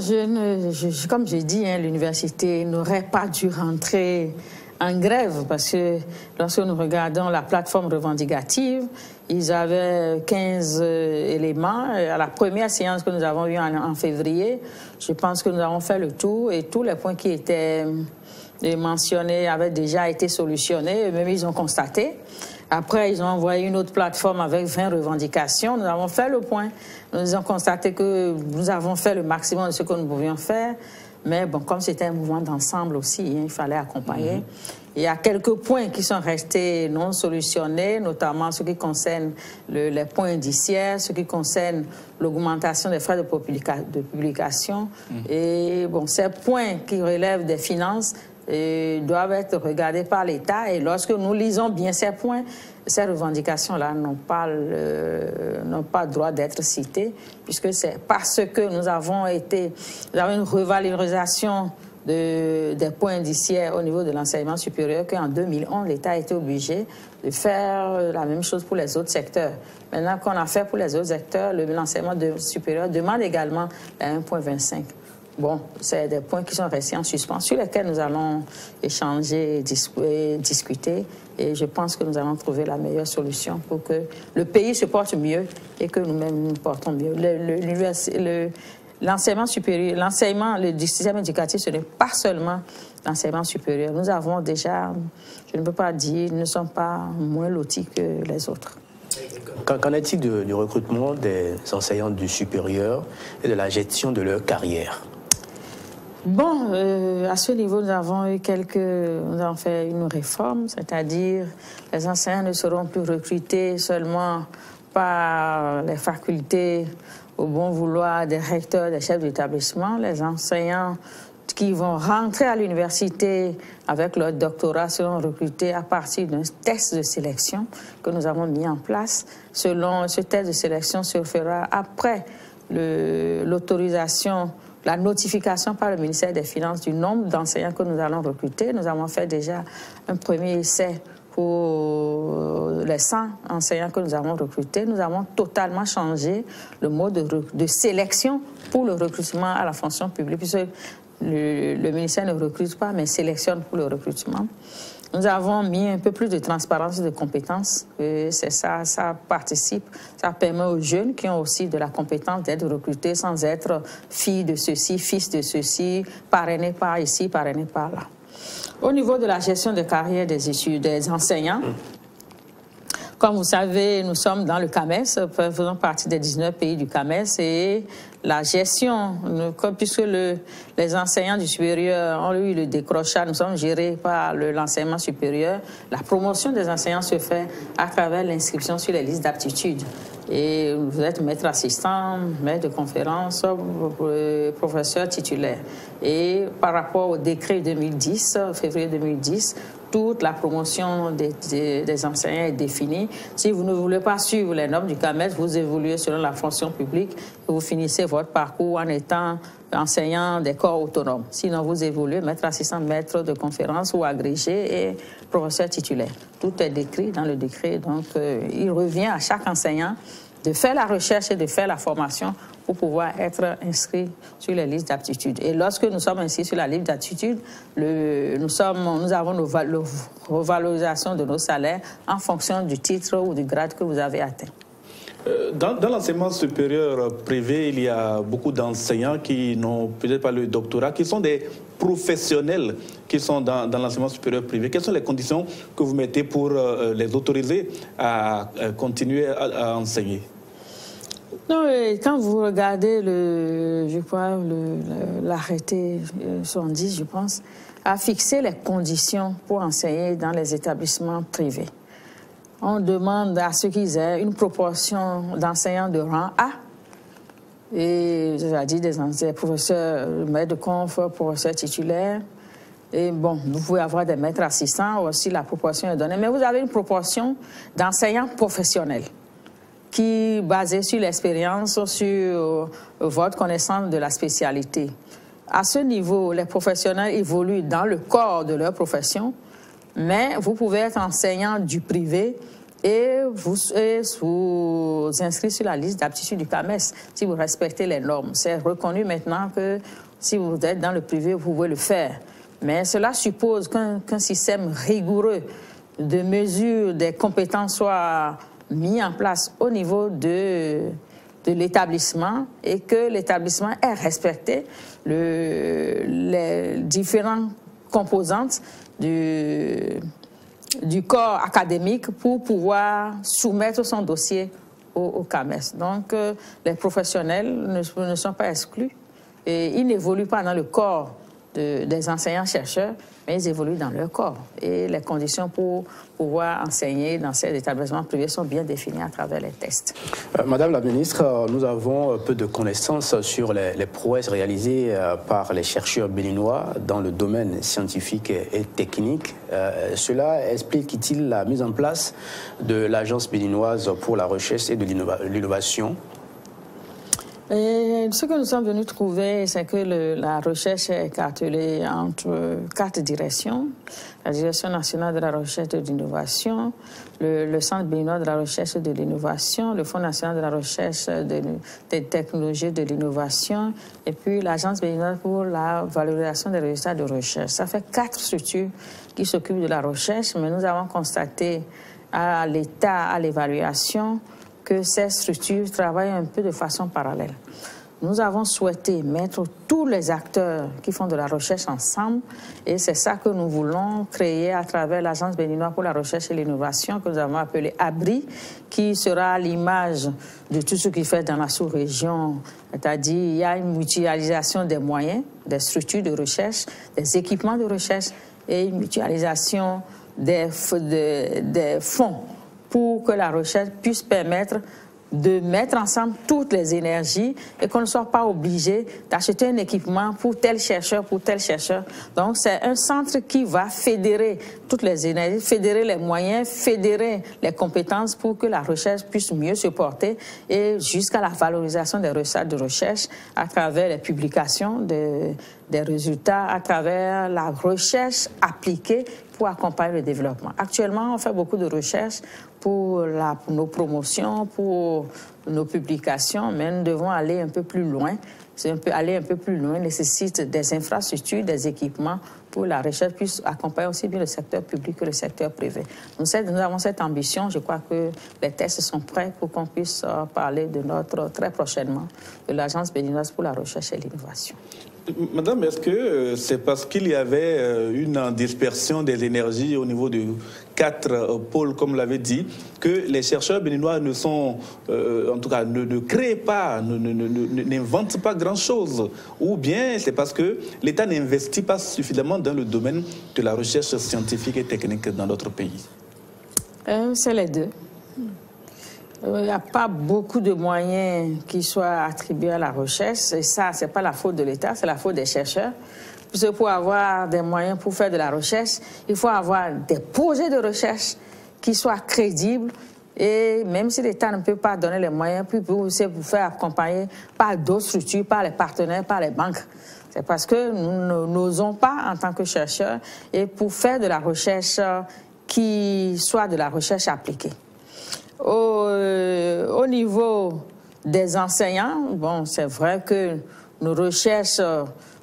Speaker 3: comme j'ai dit, hein, l'université n'aurait pas dû rentrer en grève parce que lorsque nous regardons la plateforme revendicative, ils avaient 15 éléments. À la première séance que nous avons eue en février, je pense que nous avons fait le tour et tous les points qui étaient mentionnés avaient déjà été solutionnés, même ils ont constaté. Après, ils ont envoyé une autre plateforme avec 20 revendications. Nous avons fait le point. Nous avons constaté que nous avons fait le maximum de ce que nous pouvions faire. Mais bon, comme c'était un mouvement d'ensemble aussi, hein, il fallait accompagner. Il y a quelques points qui sont restés non solutionnés, notamment ce qui concerne les points indiciaires, ce qui concerne l'augmentation des frais de publication. Et bon, ces points qui relèvent des finances doivent être regardés par l'État. Et lorsque nous lisons bien ces points, ces revendications-là n'ont pas droit d'être citées, puisque c'est parce que nous avons une revalorisation des points indiciaires au niveau de l'enseignement supérieur qu'en 2011, l'État a été obligé de faire la même chose pour les autres secteurs. Maintenant qu'on a fait pour les autres secteurs, l'enseignement supérieur demande également 1,25. Bon, c'est des points qui sont restés en suspens, sur lesquels nous allons échanger, discuter, et je pense que nous allons trouver la meilleure solution pour que le pays se porte mieux et que nous-mêmes nous portons mieux. L'enseignement supérieur, le système éducatif, ce n'est pas seulement l'enseignement supérieur. Nous avons déjà, je ne peux pas dire, nous ne sommes pas moins lotis que les autres.
Speaker 1: Qu'en est-il du recrutement des enseignants du supérieur et de la gestion de leur carrière?
Speaker 3: Bon, à ce niveau, nous avons fait une réforme, c'est-à-dire les enseignants ne seront plus recrutés seulement par les facultés au bon vouloir des recteurs, des chefs d'établissement. Les enseignants qui vont rentrer à l'université avec leur doctorat seront recrutés à partir d'un test de sélection que nous avons mis en place. Selon ce test de sélection se fera après l'autorisation, la notification par le ministère des Finances du nombre d'enseignants que nous allons recruter. Nous avons fait déjà un premier essai pour les 100 enseignants que nous avons recrutés. Nous avons totalement changé le mode de sélection pour le recrutement à la fonction publique, puisque le ministère ne recrute pas, mais sélectionne pour le recrutement. Nous avons mis un peu plus de transparence et de compétences. C'est ça, ça participe, ça permet aux jeunes qui ont aussi de la compétence d'être recrutés sans être fille de ceci, fils de ceci, parrainé par ici, parrainé par là. Au niveau de la gestion de carrière des enseignants, comme vous savez, nous sommes dans le CAMES, faisons partie des 19 pays du CAMES et la gestion, puisque les enseignants du supérieur ont eu le décrochage, nous sommes gérés par l'enseignement supérieur, la promotion des enseignants se fait à travers l'inscription sur les listes d'aptitude. Et vous êtes maître assistant, maître de conférence, professeur titulaire. Et par rapport au décret 2010, février 2010, toute la promotion des enseignants est définie. Si vous ne voulez pas suivre les normes du CAMES, vous évoluez selon la fonction publique et vous finissez votre parcours en étant enseignant des corps autonomes. Sinon, vous évoluez maître assistant, maître de conférence ou agrégé et professeur titulaire. Tout est décrit dans le décret. Donc, il revient à chaque enseignant de faire la recherche et de faire la formation pour pouvoir être inscrit sur les listes d'aptitude. Et lorsque nous sommes inscrits sur la liste d'aptitude, nous avons nos revalorisations de nos salaires en fonction du titre ou du grade que vous avez atteint.
Speaker 2: Dans l'enseignement supérieur privé, il y a beaucoup d'enseignants qui n'ont peut-être pas le doctorat, qui sont des professionnels qui sont dans l'enseignement supérieur privé. Quelles sont les conditions que vous mettez pour les autoriser à continuer à enseigner?
Speaker 3: Non, quand vous regardez l'arrêté 70, je pense, a fixé les conditions pour enseigner dans les établissements privés. On demande à ceux qu'ils aient une proportion d'enseignants de rang A, et c'est-à-dire des professeurs, maîtres de conf, professeurs titulaires. Et bon, vous pouvez avoir des maîtres assistants, aussi la proportion est donnée. Mais vous avez une proportion d'enseignants professionnels qui, basée sur l'expérience, sur votre connaissance de la spécialité. À ce niveau, les professionnels évoluent dans le corps de leur profession, mais vous pouvez être enseignant du privé et vous inscrire sur la liste d'aptitude du CAMES si vous respectez les normes. C'est reconnu maintenant que si vous êtes dans le privé, vous pouvez le faire. Mais cela suppose qu'un système rigoureux de mesure des compétences soit mis en place au niveau de l'établissement et que l'établissement ait respecté les différentes composantes du corps académique pour pouvoir soumettre son dossier au CAMES. Donc, les professionnels ne sont pas exclus et ils n'évoluent pas dans le corps des enseignants-chercheurs, mais ils évoluent dans leur corps. Et les conditions pour pouvoir enseigner dans ces établissements privés sont bien définies à travers les tests.
Speaker 1: Madame la ministre, nous avons peu de connaissances sur les prouesses réalisées par les chercheurs béninois dans le domaine scientifique et technique. Cela explique-t-il la mise en place de l'Agence béninoise pour la recherche et de l'innovation?
Speaker 3: Et ce que nous sommes venus trouver, c'est que la recherche est cartelée entre 4 directions. La Direction nationale de la recherche et de l'innovation, le Centre béninois de la recherche et de l'innovation, le Fonds national de la recherche des technologies et de l'innovation, et puis l'Agence béninoise pour la valorisation des résultats de recherche. Ça fait 4 structures qui s'occupent de la recherche, mais nous avons constaté à l'état, à l'évaluation, que ces structures travaillent un peu de façon parallèle. Nous avons souhaité mettre tous les acteurs qui font de la recherche ensemble et c'est ça que nous voulons créer à travers l'Agence béninoise pour la recherche et l'innovation que nous avons appelée ABRI, qui sera à l'image de tout ce qui fait dans la sous-région. C'est-à-dire il y a une mutualisation des moyens, des structures de recherche, des équipements de recherche et une mutualisation des fonds pour que la recherche puisse permettre de mettre ensemble toutes les énergies et qu'on ne soit pas obligé d'acheter un équipement pour tel chercheur, pour tel chercheur. Donc, c'est un centre qui va fédérer toutes les énergies, fédérer les moyens, fédérer les compétences pour que la recherche puisse mieux se porter et jusqu'à la valorisation des recettes de recherche à travers les publications des résultats, à travers la recherche appliquée pour accompagner le développement. Actuellement, on fait beaucoup de recherches pour nos promotions, pour nos publications, mais nous devons aller un peu plus loin. Aller un peu plus loin nécessite des infrastructures, des équipements pour que la recherche puisse accompagner aussi bien le secteur public que le secteur privé. Nous avons cette ambition. Je crois que les tests sont prêts pour qu'on puisse parler très prochainement de l'Agence béninoise pour la recherche et l'innovation.
Speaker 2: Madame, est-ce que c'est parce qu'il y avait une dispersion des énergies au niveau de 4 pôles, comme l'avait dit, que les chercheurs béninois ne sont, en tout cas, ne créent pas, n'inventent pas grand-chose? Ou bien c'est parce que l'État n'investit pas suffisamment dans le domaine de la recherche scientifique et technique dans notre pays?
Speaker 3: C'est les deux. Il n'y a pas beaucoup de moyens qui soient attribués à la recherche. Et ça, ce n'est pas la faute de l'État, c'est la faute des chercheurs. Parce que pour avoir des moyens pour faire de la recherche, il faut avoir des projets de recherche qui soient crédibles. Et même si l'État ne peut pas donner les moyens, puis vous faire accompagner par d'autres structures, par les partenaires, par les banques. C'est parce que nous n'osons pas, en tant que chercheurs, et pour faire de la recherche qui soit de la recherche appliquée. Au niveau des enseignants, bon, c'est vrai que nos recherches,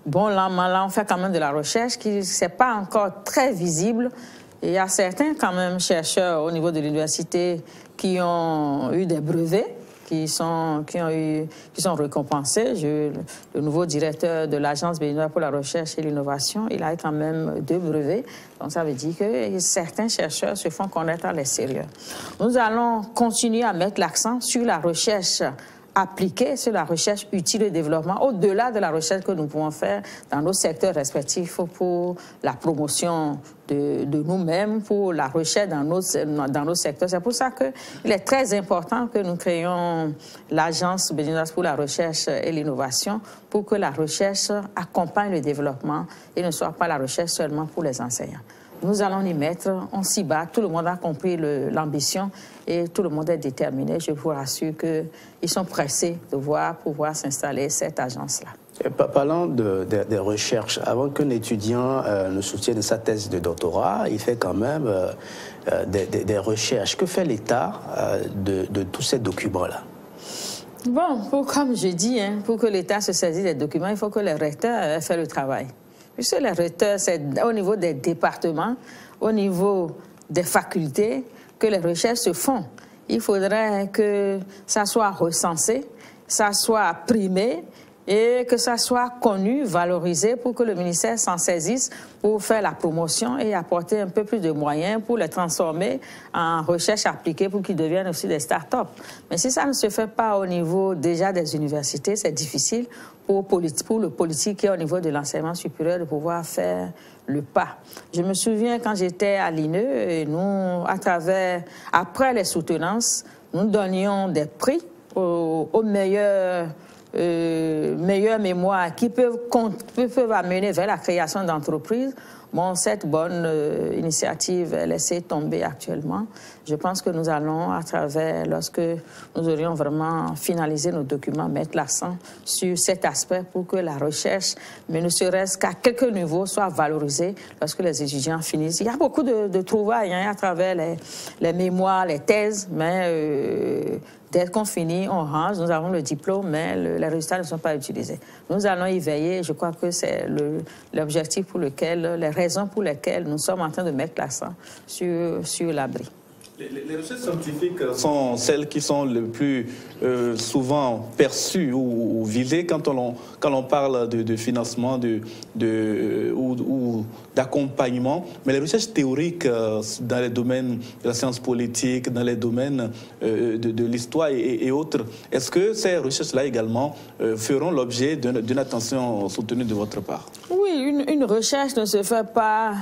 Speaker 3: bon, là, on fait quand même de la recherche qui n'est pas encore très visible. Il y a certains, quand même, chercheurs au niveau de l'université qui ont eu des brevets, qui sont récompensés. Le nouveau directeur de l'Agence béninoise pour la recherche et l'innovation, il a quand même 2 brevets. Donc ça veut dire que certains chercheurs se font connaître à l'extérieur. Nous allons continuer à mettre l'accent sur la recherche appliquée, sur la recherche utile au développement, au-delà de la recherche que nous pouvons faire dans nos secteurs respectifs pour la promotion de nous-mêmes, pour la recherche dans nos secteurs. C'est pour ça qu'il est très important que nous créions l'Agence béninoise pour la recherche et l'innovation pour que la recherche accompagne le développement et ne soit pas la recherche seulement pour les enseignants. Nous allons y mettre, on s'y bat, tout le monde a compris l'ambition et tout le monde est déterminé. Je vous rassure qu'ils sont pressés de pouvoir s'installer cette agence-là.
Speaker 1: Parlant des recherches, avant qu'un étudiant ne soutienne sa thèse de doctorat, il fait quand même des recherches. Que fait l'État de tous ces documents-là?
Speaker 3: Bon, comme je dis, pour que l'État se saisisse des documents, il faut que les recteurs fassent le travail. Puisque les recteurs, c'est au niveau des départements, au niveau des facultés, que les recherches se font. Il faudrait que ça soit recensé, ça soit primé et que ça soit connu, valorisé pour que le ministère s'en saisisse pour faire la promotion et apporter un peu plus de moyens pour les transformer en recherche appliquée pour qu'ils deviennent aussi des start-up. Mais si ça ne se fait pas au niveau déjà des universités, c'est difficile pour le politique et au niveau de l'enseignement supérieur de pouvoir faire le pas. Je me souviens quand j'étais à l'INE, et nous, après les soutenances, nous donnions des prix aux meilleurs mémoires qui peuvent amener vers la création d'entreprises. Bon, cette bonne initiative est laissée tomber actuellement. Je pense que nous allons, lorsque nous aurions vraiment finalisé nos documents, mettre l'accent sur cet aspect pour que la recherche, mais ne serait-ce qu'à quelques niveaux, soit valorisée lorsque les étudiants finissent. Il y a beaucoup de trouvailles à travers les mémoires, les thèses, mais dès qu'on finit, on range, nous avons le diplôme, mais les résultats ne sont pas utilisés. Nous allons y veiller. Je crois que c'est l'objectif les raisons pour lesquelles nous sommes en train de mettre l'accent sur l'abri.
Speaker 2: Les recherches scientifiques sont celles qui sont le plus souvent perçues ou visées quand on parle de financement ou d'accompagnement. Mais les recherches théoriques dans les domaines de la science politique, dans les domaines de l'histoire et autres, est-ce que ces recherches-là également feront l'objet d'une attention soutenue de votre part?
Speaker 3: Oui, une recherche ne se fait pas...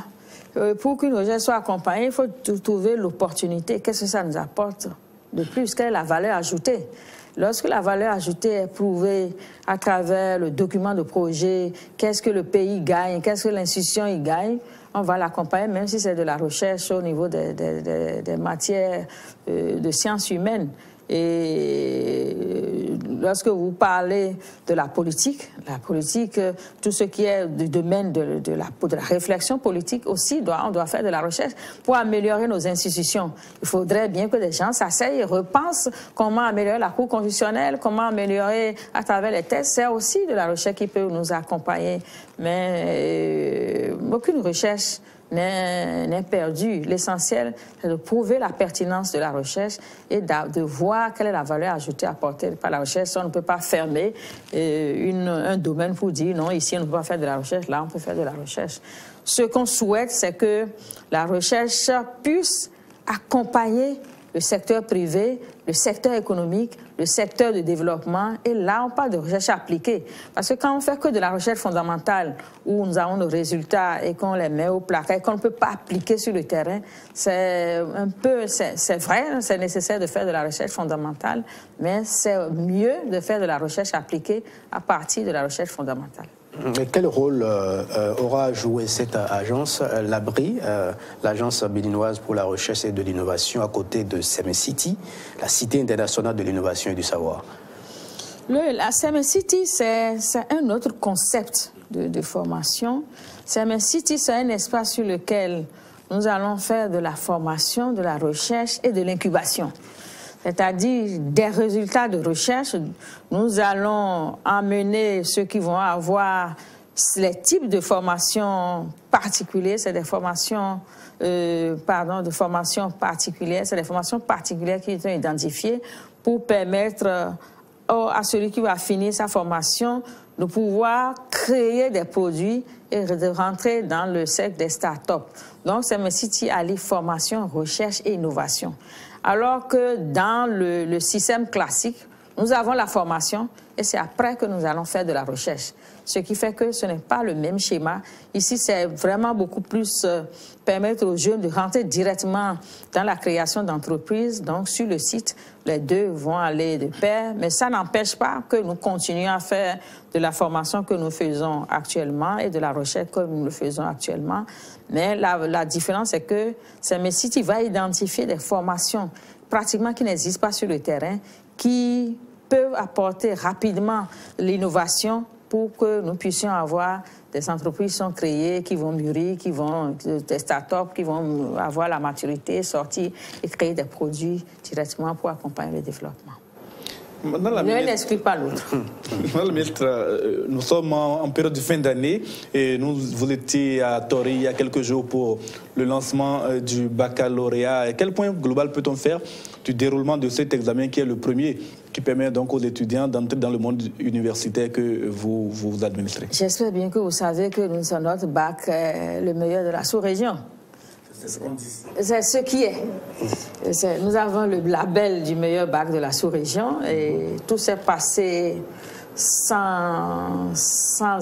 Speaker 3: Pour qu'une recherche soit accompagnée, il faut trouver l'opportunité. Qu'est-ce que ça nous apporte? de plus? Quelle est la valeur ajoutée? Lorsque la valeur ajoutée est prouvée à travers le document de projet, qu'est-ce que le pays gagne, qu'est-ce que l'institution y gagne, on va l'accompagner, même si c'est de la recherche au niveau des matières de sciences humaines. Et lorsque vous parlez de la politique, tout ce qui est du domaine de la réflexion politique aussi, on doit faire de la recherche pour améliorer nos institutions. Il faudrait bien que des gens s'asseyent et repensent comment améliorer la Cour constitutionnelle, comment améliorer à travers les tests. C'est aussi de la recherche qui peut nous accompagner. Mais aucune recherche n'est perdu. L'essentiel, c'est de prouver la pertinence de la recherche et de voir quelle est la valeur ajoutée apportée par la recherche. On ne peut pas fermer un domaine pour dire non, ici on ne peut pas faire de la recherche, là on peut faire de la recherche. Ce qu'on souhaite, c'est que la recherche puisse accompagner le secteur privé, le secteur économique, le secteur de développement. Et là, on parle de recherche appliquée. Parce que quand on fait que de la recherche fondamentale, où nous avons nos résultats et qu'on les met au placard et qu'on ne peut pas appliquer sur le terrain, c'est vrai, c'est nécessaire de faire de la recherche fondamentale, mais c'est mieux de faire de la recherche appliquée à partir de la recherche fondamentale.
Speaker 1: Et quel rôle aura joué cette agence, l'ABRI, l'Agence béninoise pour la recherche et de l'innovation, à côté de CMS-City, la Cité internationale de l'innovation et du savoir?
Speaker 3: La CMS-City, c'est un autre concept de formation. CMS-City, c'est un espace sur lequel nous allons faire de la formation, de la recherche et de l'incubation. C'est-à-dire des résultats de recherche. Nous allons amener ceux qui vont avoir les types de formations particulières, c'est des formations, de formation particulières, c'est des formations particulières qui sont identifiées pour permettre à celui qui va finir sa formation de pouvoir créer des produits et de rentrer dans le cercle des start-up. Donc, c'est CMS-City allie formation, recherche et innovation. Alors que dans le système classique, nous avons la formation et c'est après que nous allons faire de la recherche. Ce qui fait que ce n'est pas le même schéma. Ici, c'est vraiment beaucoup plus permettre aux jeunes de rentrer directement dans la création d'entreprises. Donc, sur le site, les deux vont aller de pair. Mais ça n'empêche pas que nous continuions à faire de la formation que nous faisons actuellement et de la recherche que nous le faisons actuellement. Mais la différence, c'est que CMS-City va identifier des formations pratiquement qui n'existent pas sur le terrain, qui peuvent apporter rapidement l'innovation pour que nous puissions avoir des entreprises qui sont créées, qui vont mûrir, des start-up qui vont avoir la maturité, sortir et créer des produits directement pour accompagner le développement. L'un n'exclut pas l'autre.
Speaker 2: Madame la ministre, nous sommes en période de fin d'année et vous étiez à Tori il y a quelques jours pour le lancement du baccalauréat. Quel point global peut-on faire du déroulement de cet examen qui est le premier qui permet donc aux étudiants d'entrer dans le monde universitaire que vous administrez? J'espère
Speaker 3: bien que vous savez que notre bac est le meilleur de la sous-région. C'est ce qui est. Nous avons le label du meilleur bac de la sous-région et tout s'est passé sans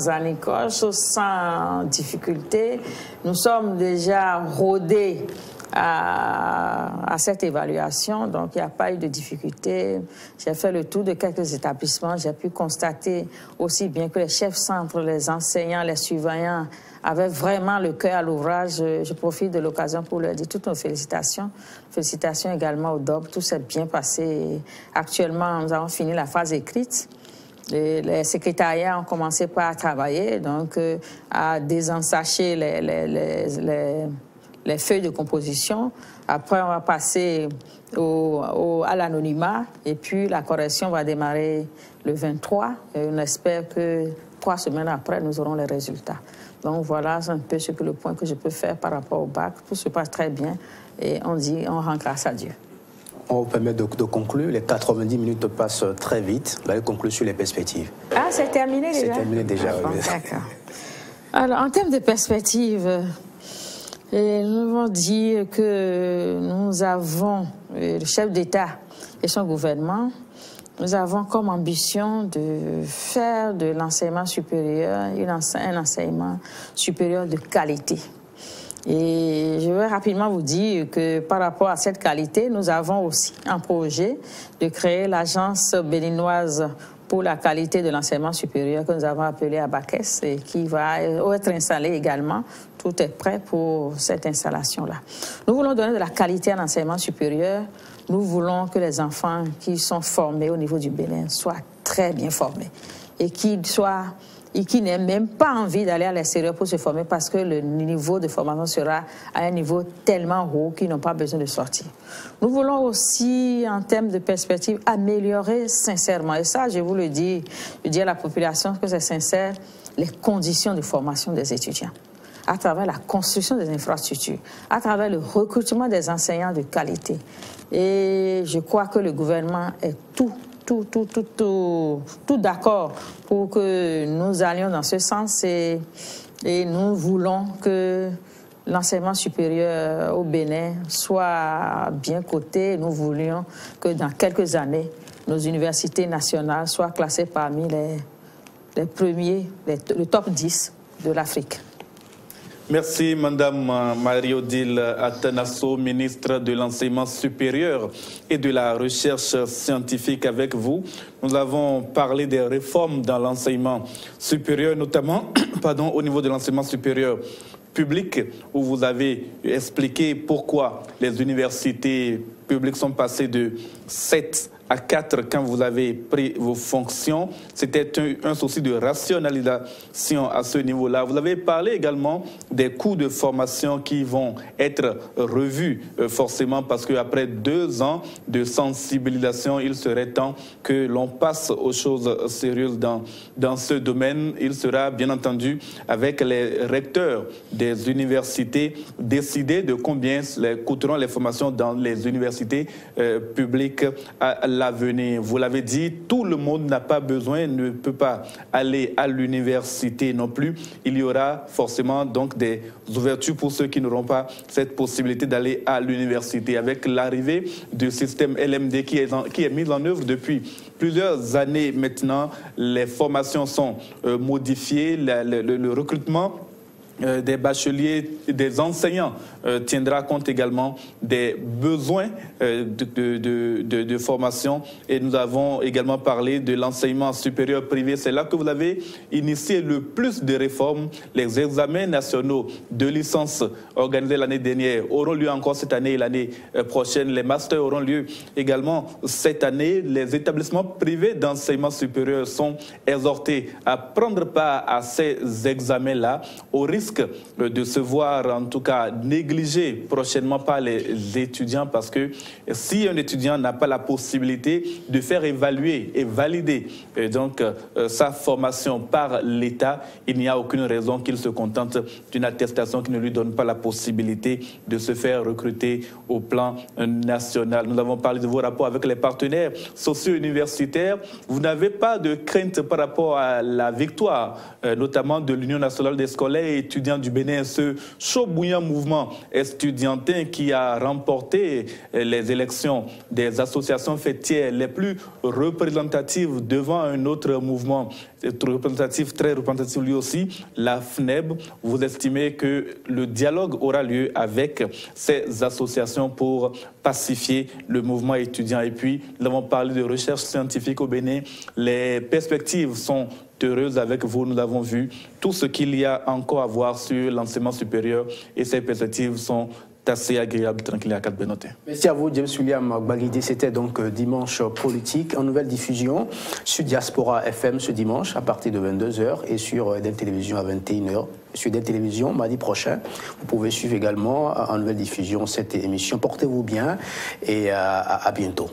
Speaker 3: anicroche, sans difficulté. Nous sommes déjà rodés à cette évaluation, donc il n'y a pas eu de difficulté. J'ai fait le tour de quelques établissements, j'ai pu constater aussi bien que les chefs centres, les enseignants, les surveillants avaient vraiment le cœur à l'ouvrage. Je profite de l'occasion pour leur dire toutes nos félicitations. Félicitations également au DOB, tout s'est bien passé. Actuellement, nous avons fini la phase écrite. Les secrétariats ont commencé par travailler, donc à désensacher les feuilles de composition. Après, on va passer à l'anonymat et puis la correction va démarrer le 23. Et on espère que 3 semaines après, nous aurons les résultats. Donc voilà, c'est un peu le point que je peux faire par rapport au bac. Tout se passe très bien et on rend grâce à Dieu.
Speaker 1: On vous permet de conclure. Les 90 minutes passent très vite. Vous allez conclure sur les perspectives.
Speaker 3: Ah, c'est terminé déjà?
Speaker 1: C'est terminé déjà, oui.
Speaker 3: D'accord. Alors, en termes de perspectives, nous allons dire que nous avons, le chef d'État et son gouvernement, nous avons comme ambition de faire de l'enseignement supérieur un enseignement supérieur de qualité. Et je vais rapidement vous dire que par rapport à cette qualité, nous avons aussi un projet de créer l'agence béninoise pour la qualité de l'enseignement supérieur que nous avons appelé ABAQUES et qui va être installée également. Tout est prêt pour cette installation-là. Nous voulons donner de la qualité à l'enseignement supérieur. Nous voulons que les enfants qui sont formés au niveau du Bénin soient très bien formés et qui n'aient même pas envie d'aller à l'extérieur pour se former parce que le niveau de formation sera à un niveau tellement haut qu'ils n'ont pas besoin de sortir. Nous voulons aussi, en termes de perspective, améliorer sincèrement, et ça, je vous le dis, je dis à la population que c'est sincère, les conditions de formation des étudiants, à travers la construction des infrastructures, à travers le recrutement des enseignants de qualité. Et je crois que le gouvernement est tout d'accord pour que nous allions dans ce sens et nous voulons que l'enseignement supérieur au Bénin soit bien coté. Nous voulions que dans quelques années, nos universités nationales soient classées parmi les premiers, le top 10 de l'Afrique.
Speaker 2: Merci, Madame Marie-Odile Atanasso, ministre de l'Enseignement supérieur et de la Recherche scientifique. Avec vous, nous avons parlé des réformes dans l'enseignement supérieur, notamment au niveau de l'enseignement supérieur public, où vous avez expliqué pourquoi les universités publiques sont passées de 7 à 4 quand vous avez pris vos fonctions. C'était un souci de rationalisation à ce niveau-là. Vous avez parlé également des coûts de formation qui vont être revus forcément parce qu'après 2 ans de sensibilisation, il serait temps que l'on passe aux choses sérieuses dans ce domaine. Il sera bien entendu avec les recteurs des universités décider de combien coûteront les formations dans les universités publiques à l'avenir. Vous l'avez dit, tout le monde n'a pas besoin, ne peut pas aller à l'université non plus. Il y aura forcément donc des ouvertures pour ceux qui n'auront pas cette possibilité d'aller à l'université. Avec l'arrivée du système LMD qui est mis en œuvre depuis plusieurs années maintenant, les formations sont modifiées, le recrutement des bacheliers, des enseignants tiendra compte également des besoins de formation. Et nous avons également parlé de l'enseignement supérieur privé. C'est là que vous avez initié le plus de réformes. Les examens nationaux de licence organisés l'année dernière auront lieu encore cette année et l'année prochaine. Les masters auront lieu également cette année. Les établissements privés d'enseignement supérieur sont exhortés à prendre part à ces examens-là au risque de se voir en tout cas négligé prochainement par les étudiants, parce que si un étudiant n'a pas la possibilité de faire évaluer et valider sa formation par l'État, il n'y a aucune raison qu'il se contente d'une attestation qui ne lui donne pas la possibilité de se faire recruter au plan national. Nous avons parlé de vos rapports avec les partenaires socio-universitaires. Vous n'avez pas de crainte par rapport à la victoire, notamment de l'Union nationale des scolaires et étudiants du Bénin, ce chaud bouillant mouvement estudiantin qui a remporté les élections des associations fêtières les plus représentatives devant un autre mouvement très représentatif lui aussi, la FNEB. Vous estimez que le dialogue aura lieu avec ces associations pour pacifier le mouvement étudiant. Et puis, nous avons parlé de recherche scientifique au Bénin. Les perspectives sont heureuses avec vous. Nous avons vu tout ce qu'il y a encore à voir sur l'enseignement supérieur et ces perspectives sont assez agréables, tranquilles à Benoté.
Speaker 1: Merci à vous, James William Gbaguidi. C'était donc Dimanche Politique en nouvelle diffusion sur Diaspora FM ce dimanche à partir de 22h et sur Del Télévision à 21h. Sur Del Télévision, mardi prochain. Vous pouvez suivre également en nouvelle diffusion cette émission. Portez-vous bien et à bientôt.